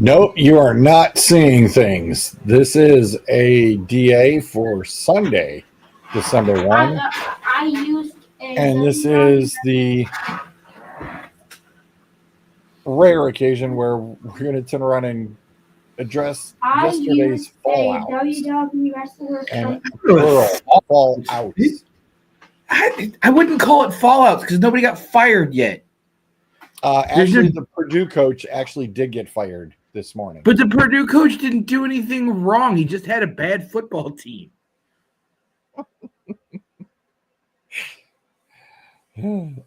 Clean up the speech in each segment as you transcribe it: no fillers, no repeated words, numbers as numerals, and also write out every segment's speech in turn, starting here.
Nope, you are not seeing things. This is a DA for Sunday, December 1, I used a and this is the rare occasion where we're going to turn around and address I yesterday's used a fallouts WWE wrestler and from plural fallouts. I wouldn't call it fallouts because nobody got fired yet. Actually, the Purdue coach actually did get fired this morning. But the Purdue coach didn't do anything wrong. He just had a bad football team.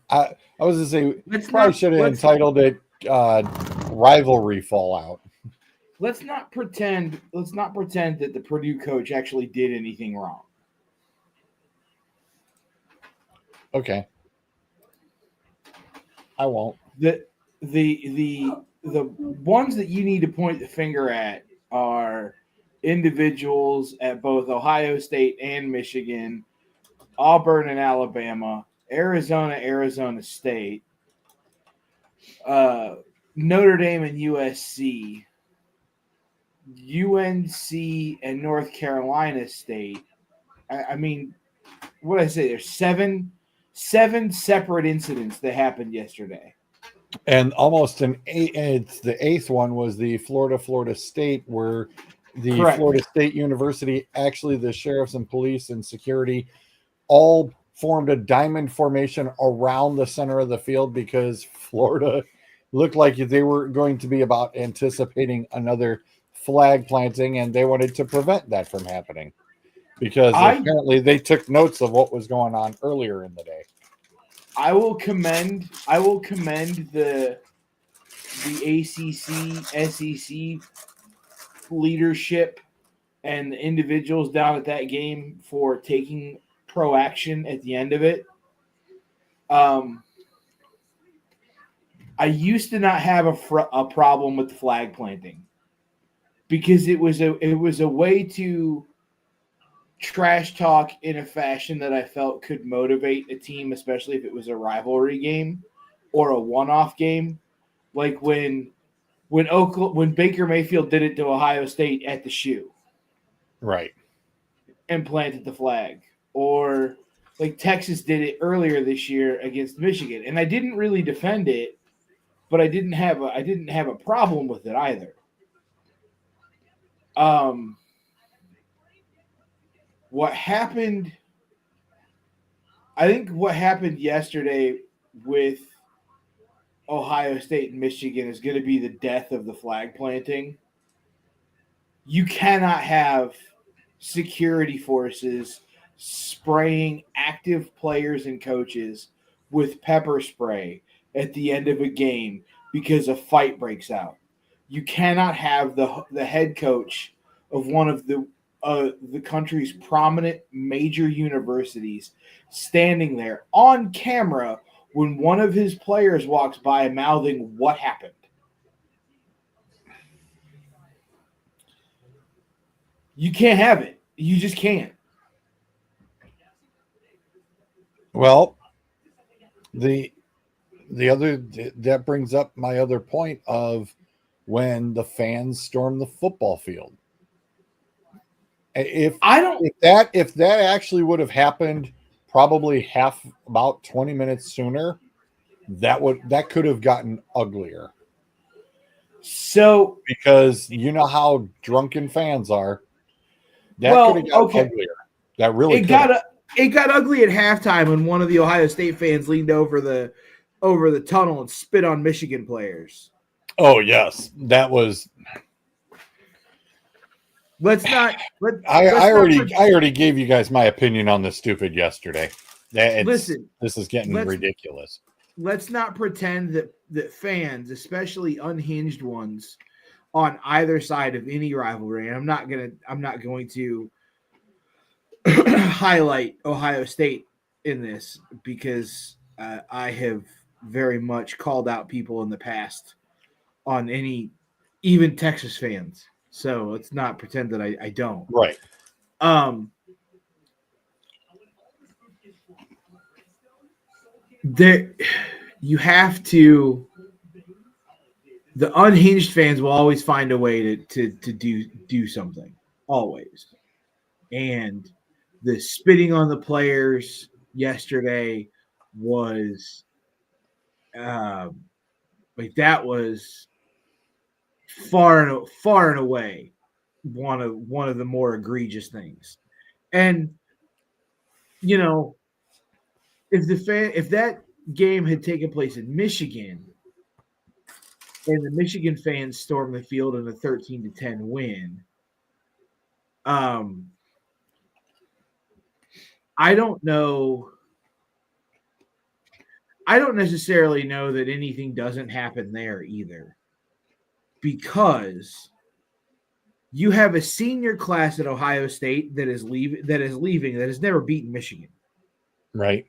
I was going to say, probably should have entitled it Rivalry Fallout. Let's not pretend that the Purdue coach actually did anything wrong. Okay. I won't. The ones that you need to point the finger at are individuals at both Ohio State and Michigan, Auburn and Alabama, Arizona State, Notre Dame and USC, UNC and North Carolina State. I mean, what did I say? There's seven separate incidents that happened yesterday. And almost it's the eighth one was the Florida State, where the Correct. Florida State University, actually the sheriffs and police and security all formed a diamond formation around the center of the field because Florida looked like they were going to be about anticipating another flag planting, and they wanted to prevent that from happening because apparently they took notes of what was going on earlier in the day. I will commend the ACC, SEC leadership and the individuals down at that game for taking pro action at the end of it. I used to not have a problem with the flag planting because it was a way to trash talk in a fashion that I felt could motivate a team, especially if it was a rivalry game or a one-off game, like when Baker Mayfield did it to Ohio State at the shoe, right, and planted the flag, or like Texas did it earlier this year against Michigan, and I didn't really defend it, but I didn't have a problem with it either. What happened? I think what happened yesterday with Ohio State and Michigan is going to be the death of the flag planting. You cannot have security forces spraying active players and coaches with pepper spray at the end of a game because a fight breaks out. You cannot have the head coach of one of the country's prominent major universities standing there on camera when one of his players walks by mouthing what happened. You can't have it. You just can't. Well, the other that brings up my other point of when the fans storm the football field. If that actually would have happened probably about 20 minutes sooner, that could have gotten uglier. So because you know how drunken fans are, that could have got uglier. That really it got ugly at halftime when one of the Ohio State fans leaned over the tunnel and spit on Michigan players. Oh yes, that was. I already gave you guys my opinion on the stupid yesterday. This is getting ridiculous. Let's not pretend that fans, especially unhinged ones, on either side of any rivalry, and I'm not going to highlight Ohio State in this because I have very much called out people in the past on even Texas fans. So let's not pretend that I don't. Right. You have to. the unhinged fans will always find a way to do something, always. And the spitting on the players yesterday was like that was far and away one of the more egregious things. And you know, if that game had taken place in Michigan and the Michigan fans stormed the field in a 13-10 win, I don't know. I don't necessarily know that anything doesn't happen there either, because you have a senior class at Ohio State that is leaving that has never beaten Michigan. Right.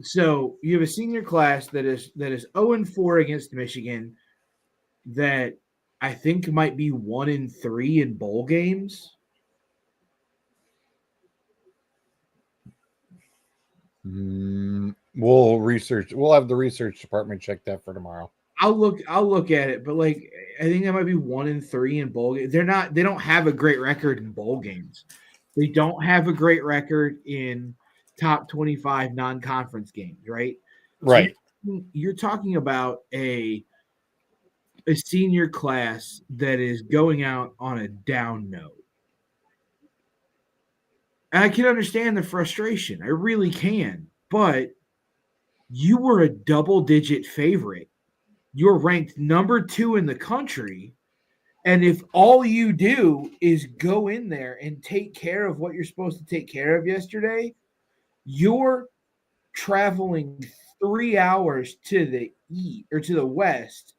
So you have a senior class that is 0-4 against Michigan, that I think might be 1-3 in bowl games. We'll research. We'll have the research department check that for tomorrow. I'll look at it, but like I think that might be 1-3 in bowl games. They don't have a great record in bowl games. They don't have a great record in top 25 non-conference games, right? Right. So you're talking about a senior class that is going out on a down note. And I can understand the frustration. I really can. But you were a double-digit favorite. You're ranked number 2 in the country. And if all you do is go in there and take care of what you're supposed to take care of yesterday, you're traveling 3 hours to the east or to the west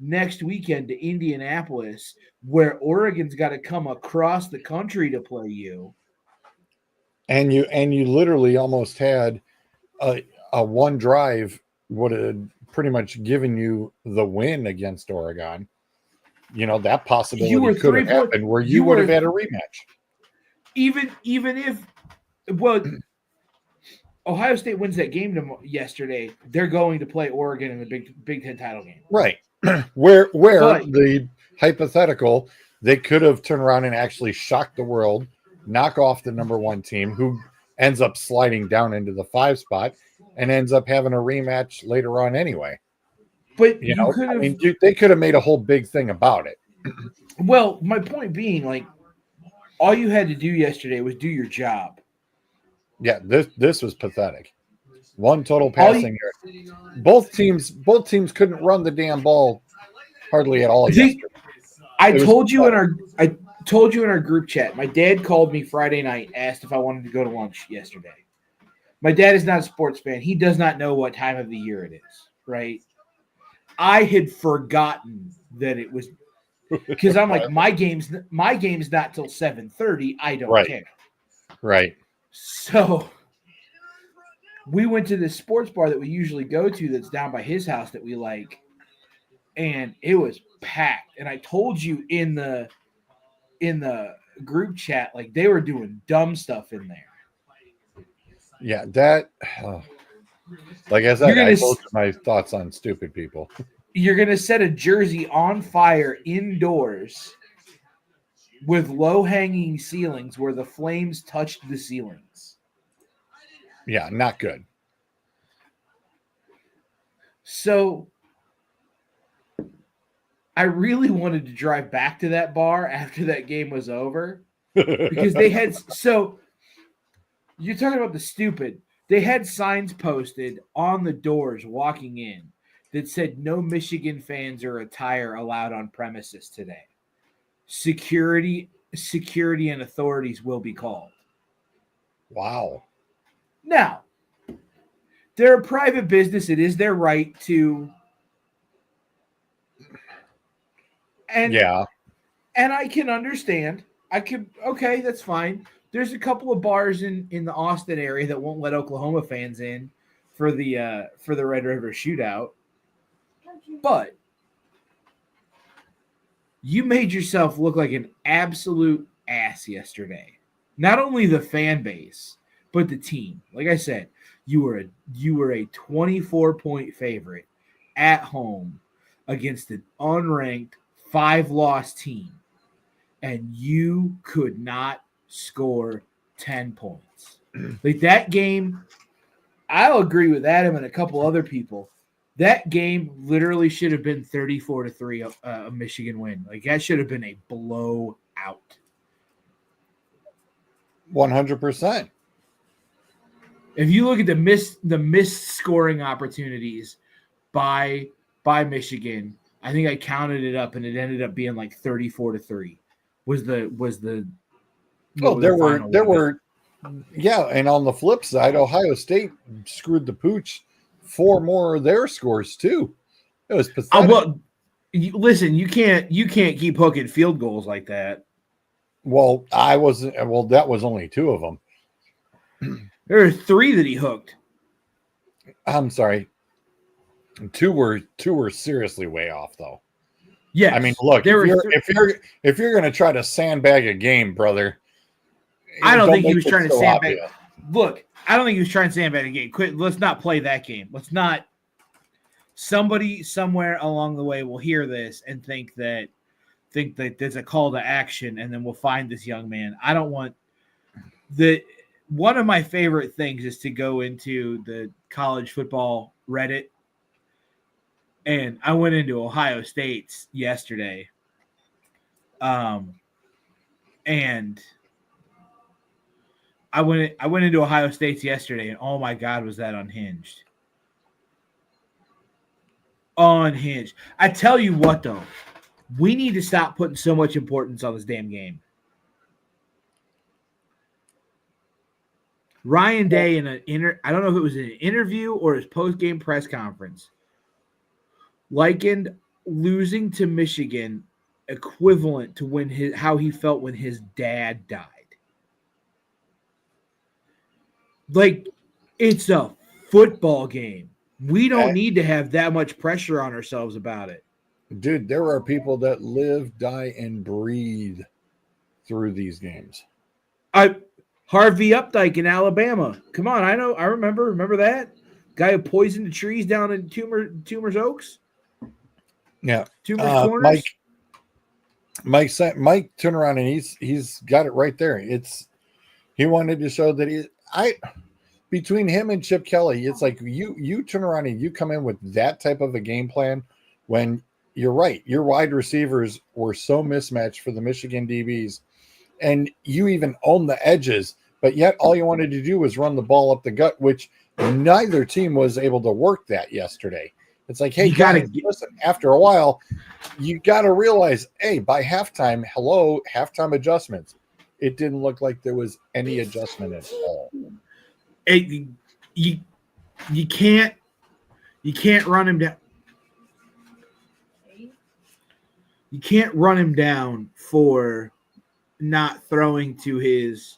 next weekend to Indianapolis, where Oregon's got to come across the country to play you. And you literally almost had a one drive would have pretty much given you the win against Oregon. You know, that possibility could have happened where you would have had a rematch. Even if, well, Ohio State wins that game yesterday, they're going to play Oregon in the Big Ten title game. Right. where the hypothetical, they could have turned around and actually shocked the world, knock off the number 1 team, who ends up sliding down into the 5 spot and ends up having a rematch later on anyway. But they could have made a whole big thing about it. Well, my point being, like, all you had to do yesterday was do your job. Yeah, this was pathetic. 1 total passing yard. Both teams couldn't run the damn ball hardly at all yesterday. I told you in our group chat. My dad called me Friday night, asked if I wanted to go to lunch yesterday. My dad is not a sports fan. He does not know what time of the year it is, right? I had forgotten that it was, because I'm like, my game's not till 7:30. I don't care. Right. So we went to this sports bar that we usually go to that's down by his house that we like, and it was packed. And I told you in the group chat, like, they were doing dumb stuff in there. Yeah, that like I said, I told you my thoughts on stupid people. You're gonna set a jersey on fire indoors with low-hanging ceilings where the flames touched the ceilings. Yeah, not good. So I really wanted to drive back to that bar after that game was over, because they had, so you're talking about the stupid. They had signs posted on the doors walking in that said no Michigan fans or attire allowed on premises today. Security and authorities will be called. Wow. Now, they're a private business. It is their right to. And I can understand. Okay, that's fine. There's a couple of bars in the Austin area that won't let Oklahoma fans in for the Red River Shootout. But you made yourself look like an absolute ass yesterday. Not only the fan base, but the team. Like I said, you were a 24-point favorite at home against an unranked 5-loss team, and you could not score 10 points. Like that game, I'll agree with Adam and a couple other people. That game literally should have been 34-3 a Michigan win. Like that should have been a blowout. 100%. If you look at the missed scoring opportunities by Michigan, I think I counted it up and it ended up being like 34-3. Was the Well, there were yeah, and on the flip side, Ohio State screwed the pooch 4 more of their scores too. It was pathetic. Well, listen, you can't keep hooking field goals like that. Well, that was only 2 of them. There are 3 that he hooked. I'm sorry. 2 were seriously way off though. Yeah, I mean, look, if you're going to try to sandbag a game, brother, I don't think he was trying to sandbag. Obvious. Look, I don't think he was trying to sandbag a game. Quit. Let's not play that game. Let's not. Somebody somewhere along the way will hear this and think that there's a call to action, and then we'll find this young man. I don't want the. One of my favorite things is to go into the college football Reddit, and I went into Ohio State's yesterday, and I went into Ohio State's yesterday, and oh my God, was that unhinged. Unhinged. I tell you what, though, we need to stop putting so much importance on this damn game. Ryan Day in I don't know if it was an interview or his post-game press conference, likened losing to Michigan equivalent to how he felt when his dad died. Like, it's a football game. We don't need to have that much pressure on ourselves about it. Dude, there are people that live, die, and breathe through these games. Harvey Updike in Alabama. Come on, I know. I remember that guy who poisoned the trees down in Toomer's Oaks. Yeah, Toomer's Corners. Mike turned around and he's got it right there. He wanted to show that between him and Chip Kelly, it's like you turn around and you come in with that type of a game plan when you're right. Your wide receivers were so mismatched for the Michigan DBs, and you even own the edges, but yet all you wanted to do was run the ball up the gut, which neither team was able to work that yesterday. It's like, hey, listen, after a while, you got to realize, hey, by halftime, halftime adjustments. It didn't look like there was any adjustment at all. You can't run him down. You can't run him down for not throwing to his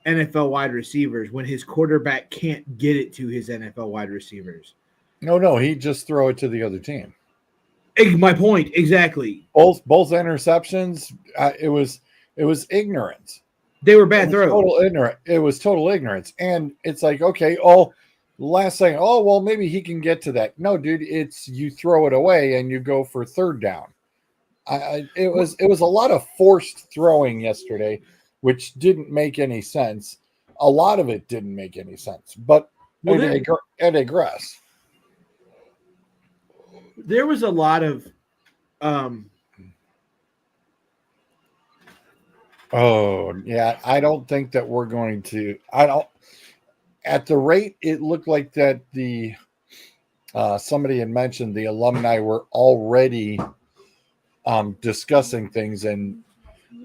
NFL wide receivers when his quarterback can't get it to his NFL wide receivers. No, he just throw it to the other team. My point, exactly. Both interceptions, it was ignorance. They were bad throws. It was total ignorance. And it's like, okay, last thing, well, maybe he can get to that. No, dude, it's you throw it away and you go for third down. It was a lot of forced throwing yesterday, which didn't make any sense. A lot of it didn't make any sense, but it digress. There was a lot of oh yeah, I don't think that we're going to. At the rate it looked like that the somebody had mentioned the alumni were already discussing things, and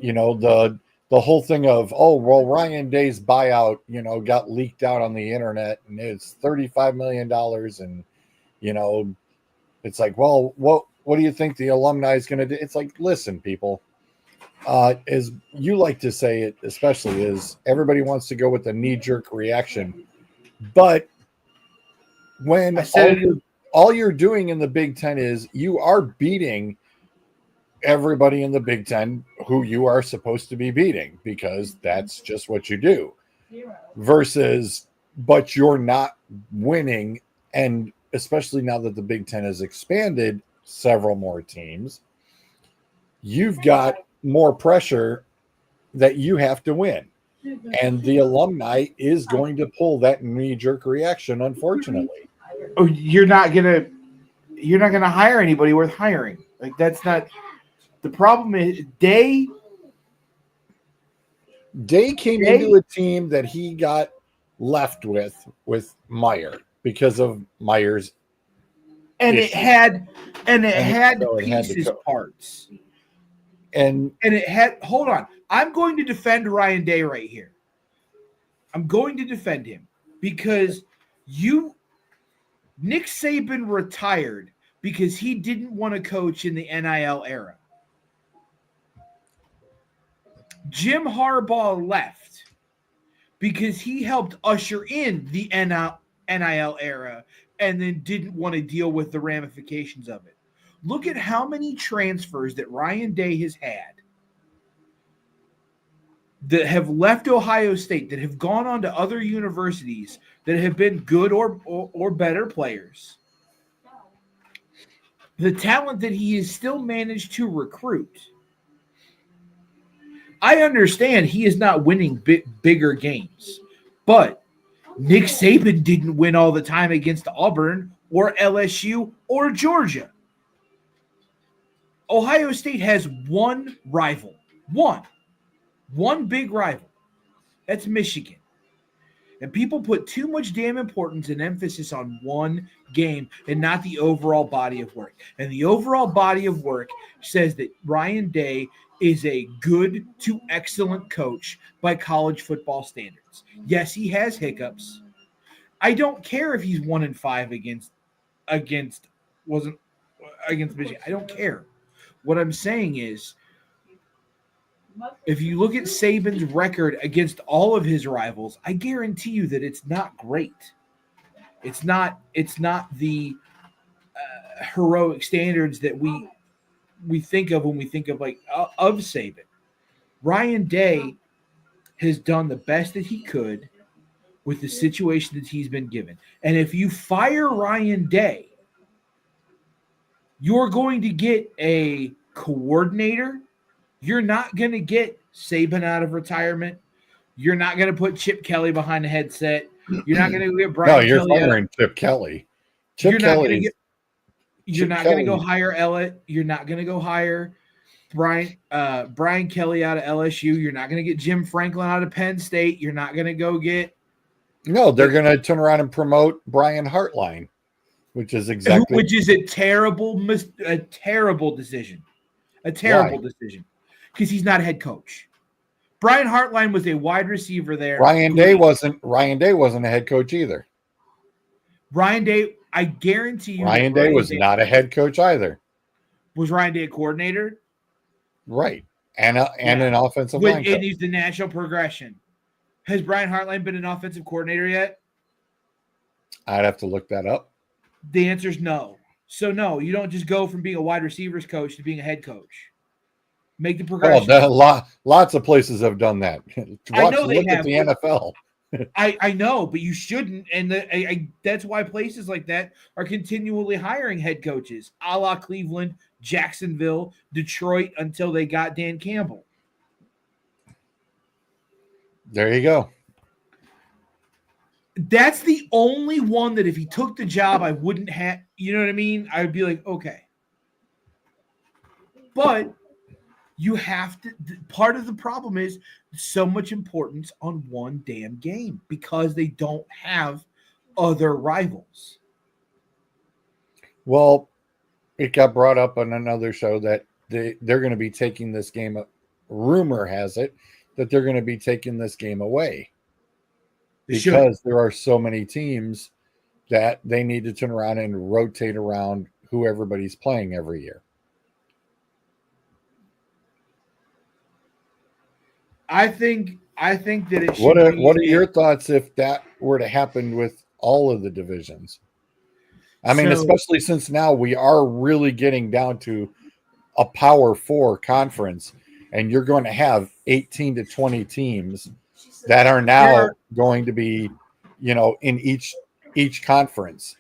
the whole thing of Ryan Day's buyout got leaked out on the internet and it's $35 million, and it's like, well, what do you think the alumni is going to do? It's like, listen, people, as you like to say it, especially, is everybody wants to go with the knee-jerk reaction. But when all you're doing in the Big Ten is you are beating everybody in the Big Ten who you are supposed to be beating, because that's just what you do. versus, but you're not winning. And especially now that the Big Ten has expanded several more teams, you've got more pressure that you have to win. And the alumni is going to pull that knee-jerk reaction, unfortunately. Oh, you're not gonna hire anybody worth hiring. Like, that's not the problem. Is Day came into a team that he got left with Meyer because of Meyer's and issue. it had So it had to pieces go. parts. And it had, hold on. I'm going to defend Ryan Day right here. I'm going to defend him because Nick Saban retired because he didn't want to coach in the NIL era. Jim Harbaugh left because he helped usher in the NIL era and then didn't want to deal with the ramifications of it. Look at how many transfers that Ryan Day has had that have left Ohio State, that have gone on to other universities that have been good or better players. The talent that he has still managed to recruit. I understand he is not winning bigger games, but Nick Saban didn't win all the time against Auburn or LSU or Georgia. Ohio State has one rival, one big rival. That's Michigan. And people put too much damn importance and emphasis on one game and not the overall body of work. And the overall body of work says that Ryan Day is a good to excellent coach by college football standards. Yes, he has hiccups. I don't care if he's 1-5 against Michigan. I don't care. What I'm saying is, if you look at Saban's record against all of his rivals, I guarantee you that it's not great. It's not the heroic standards that we think of when we think of of Saban. Ryan Day has done the best that he could with the situation that he's been given. And if you fire Ryan Day, you're going to get a coordinator. You're not going to get Saban out of retirement. You're not going to put Chip Kelly behind the headset. You're not going to get Brian you're Kelly. firing Chip Kelly. You're not going to go hire Ellett. You're not going to go hire Brian Kelly out of LSU. You're not going to get Jim Franklin out of Penn State. You're not going to go get. No, they're going to turn around and promote Brian Hartline, which is a terrible decision. A terrible decision because he's not a head coach. Brian Hartline was a wide receiver there. Ryan Day wasn't a head coach either. Ryan Day, I guarantee you. Ryan Day was not a head coach either. Was Ryan Day a coordinator? Right. And an offensive line coach. And he's the national progression. Has Brian Hartline been an offensive coordinator yet? I'd have to look that up. The answer is no. So, no, you don't just go from being a wide receivers coach to being a head coach. Make the progression. Lots of places have done that. I know they have. At the NFL. I know, but you shouldn't. And that's why places like that are continually hiring head coaches, a la Cleveland, Jacksonville, Detroit, until they got Dan Campbell. There you go. That's the only one that if he took the job, I wouldn't have, you know what I mean? I would be like, okay. But you have to, part of the problem is so much importance on one damn game because they don't have other rivals. Well, it got brought up on another show that they're going to be taking this game. Rumor has it that they're going to be taking this game away because there are so many teams that they need to turn around and rotate around who everybody's playing every year. I think that it should. What are your thoughts if that were to happen with all of the divisions? I mean, especially since now we are really getting down to a Power 4 conference, and you're going to have 18 to 20 teams that are now There are- going to be, in each conference.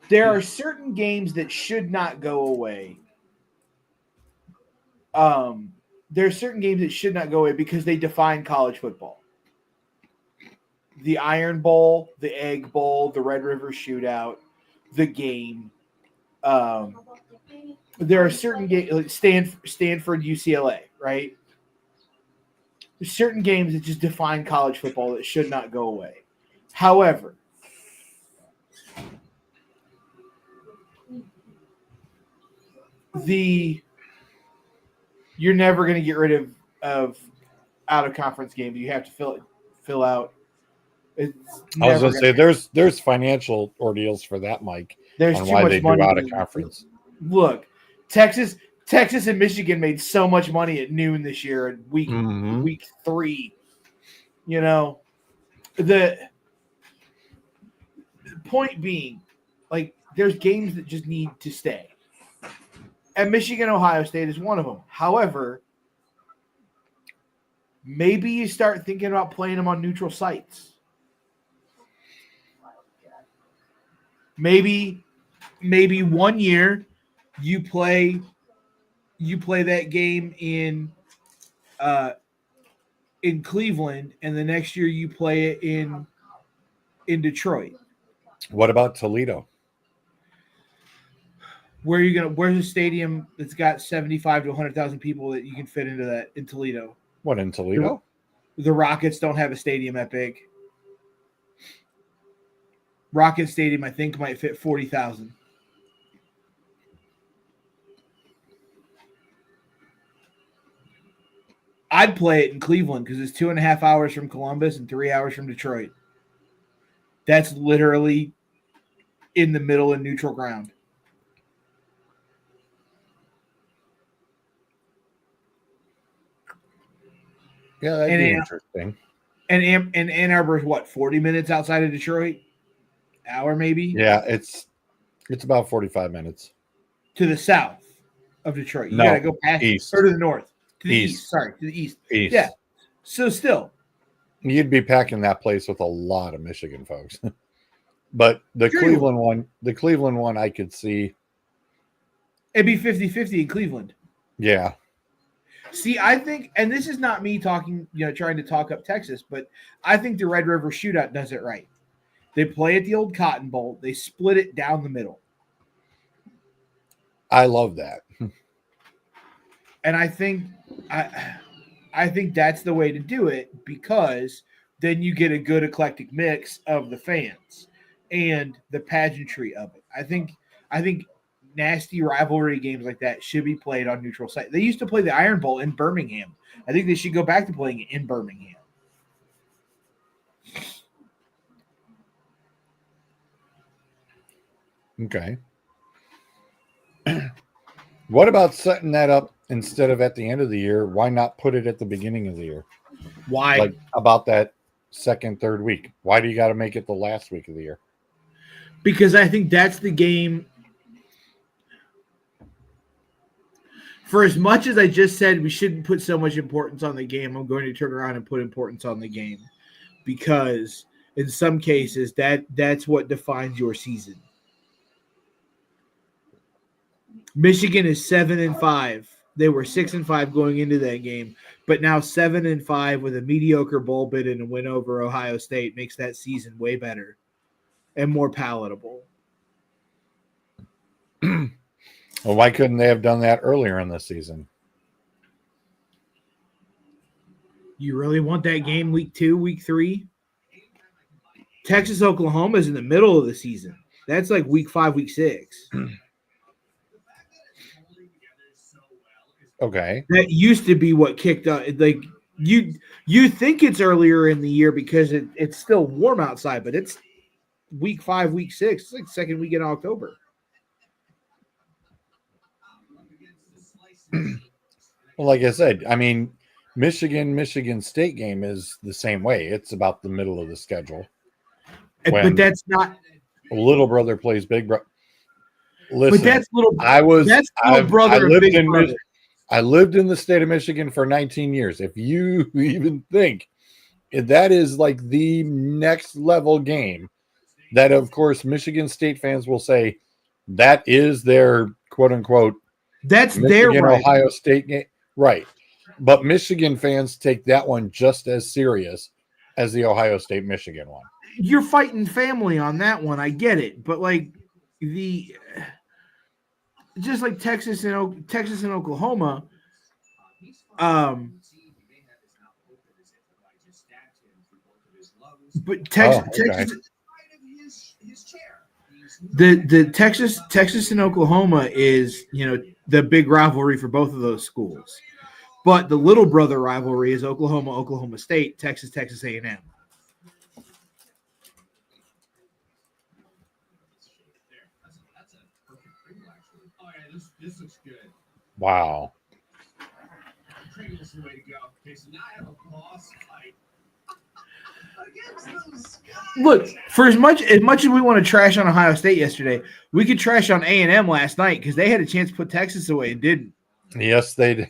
There are certain games that should not go away. There are certain games that should not go away because they define college football. The Iron Bowl, the Egg Bowl, the Red River Shootout, the game. There are certain games like Stanford, UCLA, right? There's certain games that just define college football that should not go away. However, you're never going to get rid of out of conference games. You have to fill out. It's I was going to say gonna- there's financial ordeals for that, Mike, there's on too why much they do money out of being- conference. Look, Texas and Michigan made so much money at noon this year at week Mhm. week 3. The point being, like, there's games that just need to stay. And Michigan, Ohio State is one of them. However, maybe you start thinking about playing them on neutral sites. Maybe 1 year you play that game in Cleveland, and the next year you play it in Detroit. What about Toledo? Where's a stadium that's got 75 to 100,000 people that you can fit into that in Toledo? What, in Toledo? The Rockets don't have a stadium that big. Rocket Stadium, I think, might fit 40,000. I'd play it in Cleveland because it's 2.5 hours from Columbus and 3 hours from Detroit. That's literally in the middle of neutral ground. Yeah, that'd And be Ann- interesting. And Ann Arbor is what, 40 minutes outside of Detroit? Hour maybe? Yeah, it's about 45 minutes. To the south of Detroit. You No, gotta go past east. or to the north. To the East. east. Sorry, to the east. East. Yeah. So still. You'd be packing that place with a lot of Michigan folks. But the Sure you Cleveland one I could see. It'd be 50-50 in Cleveland. Yeah. See, I think, and this is not me talking, trying to talk up Texas, but I think the Red River Shootout does it right. They play at the old Cotton Bowl. They split it down the middle. I love that. And I think that's the way to do it, because then you get a good eclectic mix of the fans and the pageantry of it. I think nasty rivalry games like that should be played on neutral site. They used to play the Iron Bowl in Birmingham. I think they should go back to playing it in Birmingham. Okay. What about setting that up instead of at the end of the year? Why not put it at the beginning of the year? Why? Like about that second, third week. Why do you got to make it the last week of the year? Because I think that's the game. For as much as I just said we shouldn't put so much importance on the game, I'm going to turn around and put importance on the game, because in some cases that's what defines your season. Michigan is 7-5. They were 6-5 going into that game, but now 7-5 with a mediocre bowl bid and a win over Ohio State makes that season way better and more palatable. Well, why couldn't they have done that earlier in the season? You really want that game week 2, week 3? Texas, Oklahoma is in the middle of the season. That's like week 5, week 6. Okay. That used to be what kicked up. Like you think it's earlier in the year because it's still warm outside, but it's week 5, week 6. It's like second week in October. Well, like I said, I mean, Michigan State game is the same way. It's about the middle of the schedule. But that's not. Little brother plays big brother. Listen, But that's little. That's little brother. I lived in the state of Michigan for 19 years. If you even think that is like the next level game that, of course, Michigan State fans will say that is their quote unquote That's their Michigan right. Ohio State game. Right. But Michigan fans take that one just as serious as the Ohio State Michigan one. You're fighting family on that one. I get it. But like just like Texas and Oklahoma, but Texas the Texas and Oklahoma is, the big rivalry for both of those schools. But the little brother rivalry is Oklahoma State, Texas A&M. Wow. Look, for as much as we want to trash on Ohio State yesterday, we could trash on A&M last night because they had a chance to put Texas away and didn't. Yes, they did.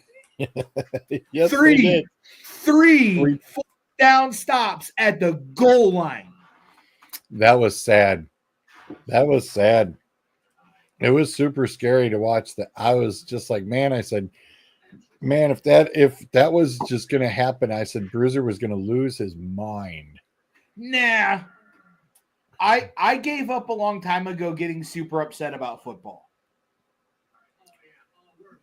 Yes, Three they did. Three down stops at the goal line. That was sad. That was sad. It was super scary to watch that. I was just like, man, I said, man, if that was just going to happen, I said Bruiser was going to lose his mind. Nah. I gave up a long time ago getting super upset about football.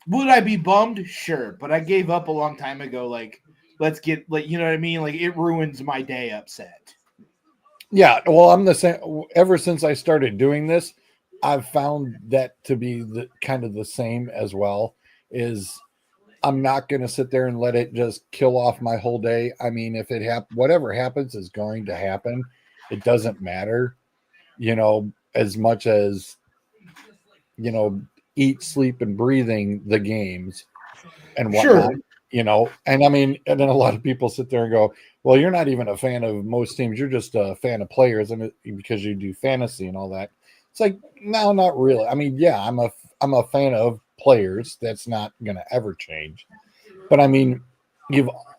Would I be bummed? Sure. But I gave up a long time ago. Like, let's get, like, you know what I mean? Like, it ruins my day upset. Yeah. Well, I'm the same. Ever since I started doing this, I've found that to be the kind of the same as well. Is I'm not going to sit there and let it just kill off my whole day. I mean, if it whatever happens is going to happen. It doesn't matter, as much as, eat, sleep, and breathing the games and whatnot, and I mean, and then a lot of people sit there and go, well, you're not even a fan of most teams. You're just a fan of players and because you do fantasy and all that. It's like, no, not really. I mean, yeah, I'm a fan of players. That's not going to ever change. But I mean,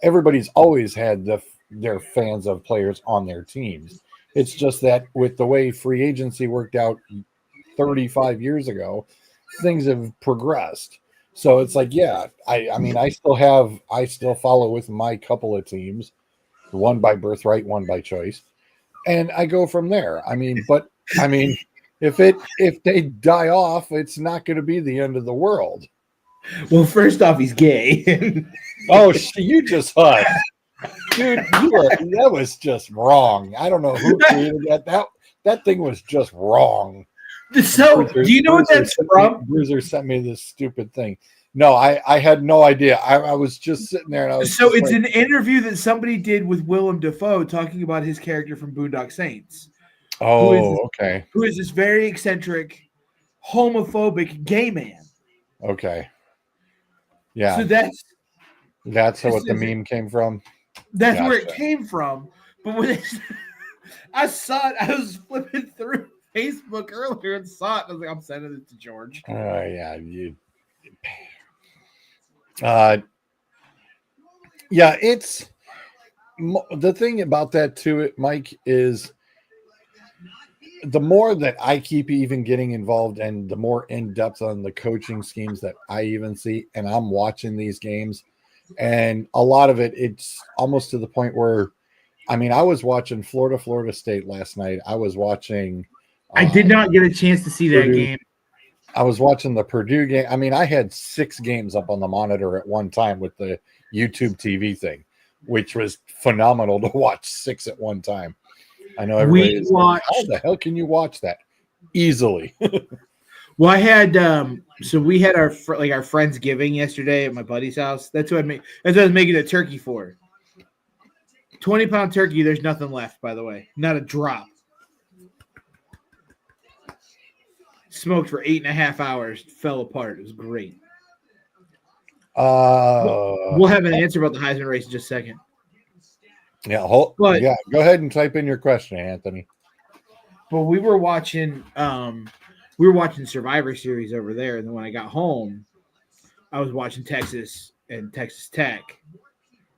everybody's always had their fans of players on their teams. It's just that with the way free agency worked out 35 years ago, things have progressed. So it's like, yeah, I mean, I still follow with my couple of teams, one by birthright, one by choice, and I go from there. I mean, if they die off, it's not going to be the end of the world. Well, first off, he's gay. Oh, you just hush. Dude, that was just wrong. I don't know who created that. That thing was just wrong. So, do you know what that's from? Bruiser sent me this stupid thing. No, I had no idea. I was just sitting there and I was. So it's an interview that somebody did with Willem Dafoe talking about his character from Boondock Saints. Okay. Who is this very eccentric, homophobic gay man? Okay. Yeah. So that's what the meme came from. That's where it came from. But when I saw it, I was flipping through Facebook earlier and saw it. I was like, I'm sending it to George. Yeah. Yeah, it's the thing about that too, Mike, is the more that I keep even getting involved and the more in depth on the coaching schemes that I even see, and I'm watching these games, and a lot of it's almost to the point where, I mean, I was watching Florida State last night. I was watching. I did not get a chance to see that game. I was watching the Purdue game. I mean, I had 6 games up on the monitor at one time with the YouTube TV thing, which was phenomenal to watch 6 at one time. I know everybody is like, how the hell can you watch that easily? Well, I had so we had our Friendsgiving yesterday at my buddy's house. That's what I was making a turkey for. 20-pound turkey. There's nothing left, by the way. Not a drop. Smoked for 8.5 hours. Fell apart. It was great. We'll have an answer about the Heisman race in just a second. Yeah, go ahead and type in your question, Anthony. But we were watching Survivor Series over there, and then when I got home, I was watching Texas and Texas Tech,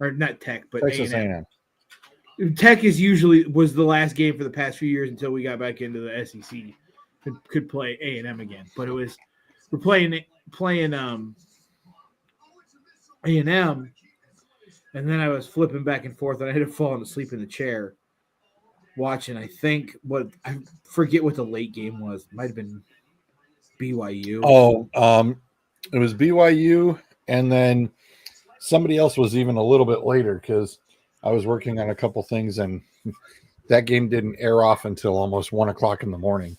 or not Tech, but Texas A&M. Tech was the last game for the past few years until we got back into the SEC. Could play A&M again, but we're playing A&M, and then I was flipping back and forth, and I had fallen asleep in the chair watching. I forget what the late game was. It might have been BYU. Oh, it was BYU, and then somebody else was even a little bit later because I was working on a couple things, and that game didn't air off until almost 1 o'clock in the morning.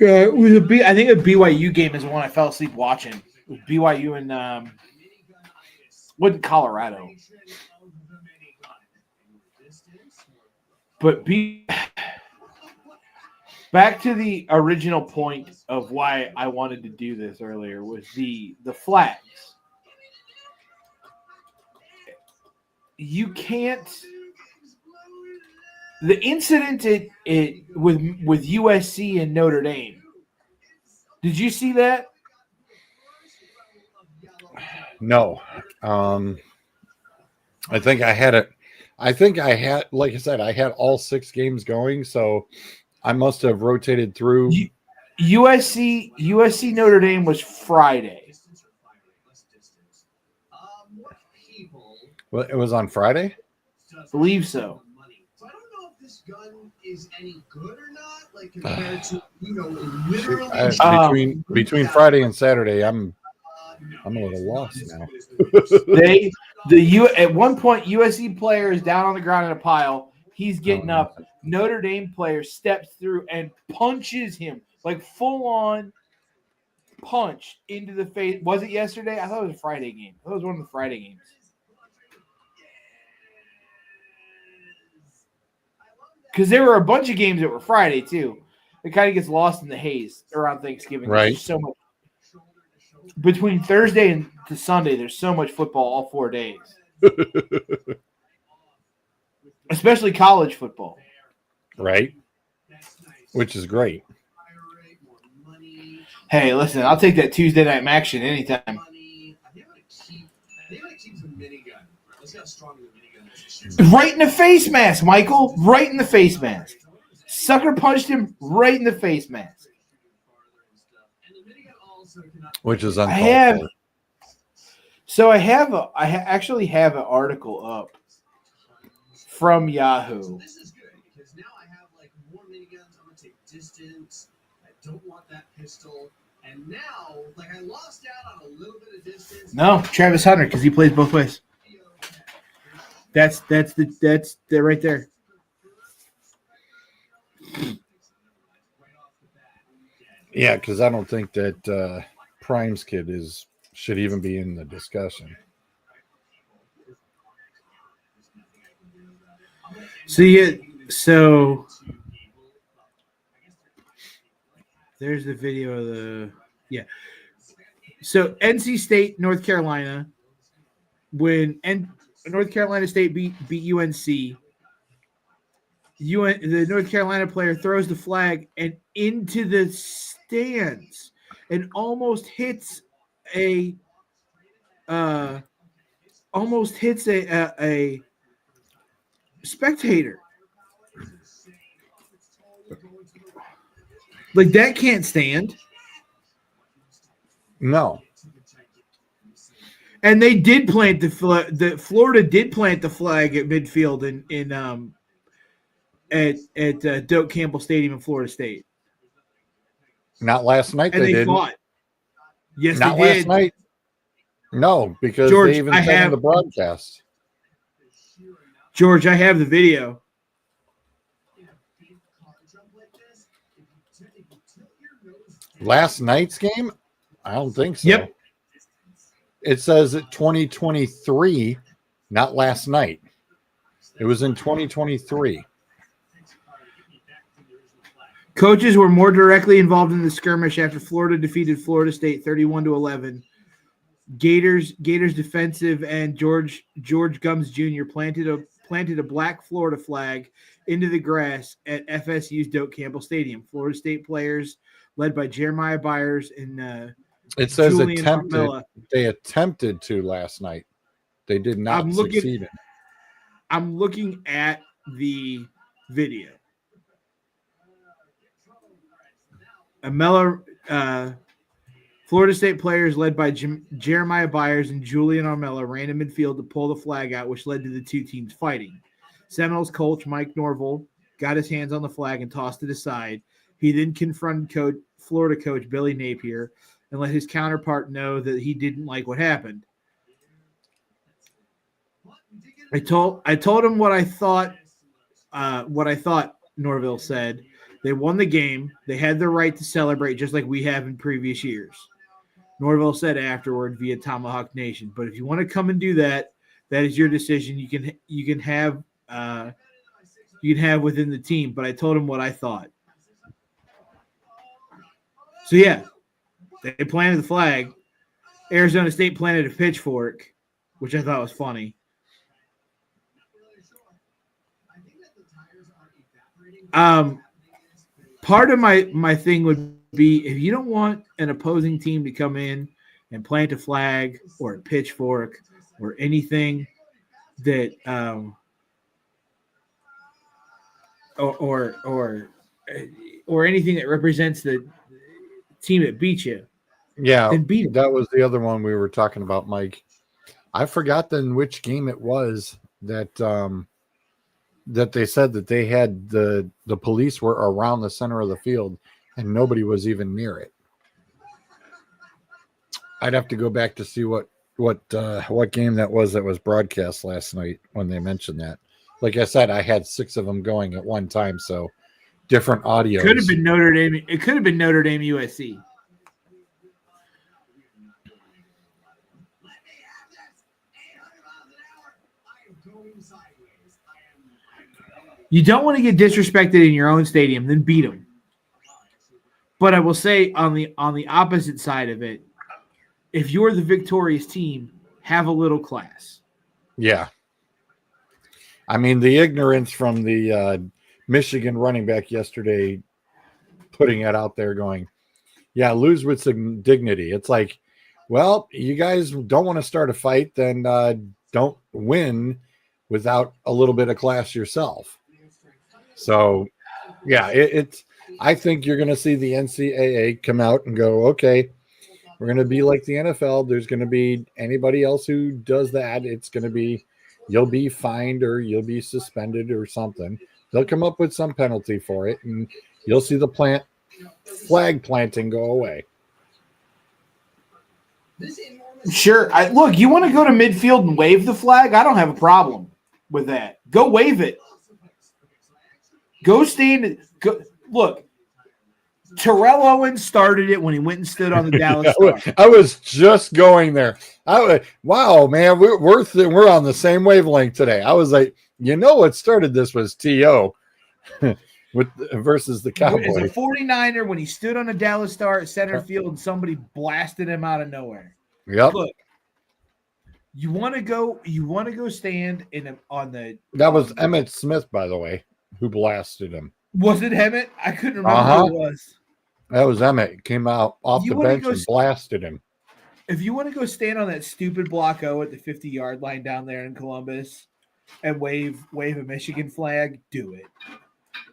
Yeah, it was I think a BYU game is the one I fell asleep watching. It was BYU and wasn't Colorado, but back to the original point of why I wanted to do this earlier was the flags. You can't. The incident with USC and Notre Dame. Did you see that? No. I think I had it. I think I had, like I said, I had all 6 games going, so I must have rotated through. USC Notre Dame was Friday. Well, it was on Friday? I believe so. Gun is any good or not, like compared to literally between Friday and Saturday, I'm a little lost now. At one point USC player is down on the ground in a pile. He's getting up. Notre Dame player steps through and punches him like full on punch into the face. Was it yesterday? I thought it was a Friday game. I thought it was one of the Friday games. Because there were a bunch of games that were Friday, too. It kind of gets lost in the haze around Thanksgiving. Right. There's so much. Between Thursday and to Sunday, there's so much football all 4 days. Especially college football. Right. Which is great. Hey, listen, I'll take that Tuesday night action anytime. Right in the face mask, Michael. Right in the face mask. Sucker punched him right in the face mask. Which is uncalled for. So I actually have an article up from Yahoo. This is good because now I have like more miniguns. I'm gonna take distance. I don't want that pistol. And now, like I lost out on a little bit of distance. No, Travis Hunter, because he plays both ways. That's right there. Yeah, because I don't think that Prime's kid should even be in the discussion. So there's the video of the So NC State, North Carolina, when North Carolina State beat UNC. The North Carolina player throws the flag and into the stands and almost hits a spectator. Like that can't stand. No. And they did plant the flag. Florida did plant the flag at midfield at Doak Campbell Stadium in Florida State. Not last night. And they didn't. fought. Yes, Not they did. last night. No, because George, they even said in the broadcast. George, I have the video. Last night's game? I don't think so. Yep. It says 2023, not last night. It was in 2023. Coaches were more directly involved in the skirmish after Florida defeated Florida State 31-11. Gators defensive end George Gums Jr. planted a black Florida flag into the grass at FSU's Doak Campbell Stadium. Florida State players led by Jeremiah Byers and it says Julian attempted. Carmella. They attempted to last night. They did not succeed. I'm looking at the video. Florida State players led by Jeremiah Byers and Julian Armella ran in midfield to pull the flag out, which led to the two teams fighting. Seminoles coach Mike Norville got his hands on the flag and tossed it aside. He then confronted Florida coach Billy Napier and let his counterpart know that he didn't like what happened. I told him what I thought. Norville said. They won the game. They had the right to celebrate just like we have in previous years. Norville said afterward via Tomahawk Nation. But if you want to come and do that, that is your decision. You can have within the team. But I told him what I thought. So yeah, they planted the flag. Arizona State planted a pitchfork, which I thought was funny. Part of my thing would be if you don't want an opposing team to come in and plant a flag or a pitchfork or anything that or anything that represents the team that beat you. Yeah, then beat 'em. That was the other one we were talking about, Mike. I forgot then which game it was that that they said that they had the police were around the center of the field and nobody was even near it. I'd have to go back to see what game that was broadcast last night when they mentioned that. Like I said, I had 6 of them going at one time, so different audios. Could have been Notre Dame. It could have been Notre Dame USC. You don't want to get disrespected in your own stadium, then beat them. But I will say on the opposite side of it, if you're the victorious team, have a little class. Yeah. I mean, the ignorance from the Michigan running back yesterday, putting it out there going, yeah, lose with some dignity. It's like, well, you guys don't want to start a fight, then don't win without a little bit of class yourself. So, yeah, it's. I think you're going to see the NCAA come out and go, okay, we're going to be like the NFL. There's going to be anybody else who does that. It's going to be, you'll be fined or you'll be suspended or something. They'll come up with some penalty for it, and you'll see the flag planting go away. Sure. Look, you want to go to midfield and wave the flag? I don't have a problem with that. Go wave it. Go stand. Go, look, Terrell Owens started it when he went and stood on the Dallas Star. I was just going there. Wow, man, we're on the same wavelength today. I was like, what started this was T.O. versus the Cowboys. As a 49er, when he stood on the Dallas Star at center field and somebody blasted him out of nowhere. Yep. Look, you want to go stand on the. That was Emmitt Smith, by the way, who blasted him. Was it Emmett? I couldn't remember who it was. That was Emmett. Came out off the bench and blasted him. If you want to go stand on that stupid block O at the 50-yard line down there in Columbus and wave a Michigan flag, do it.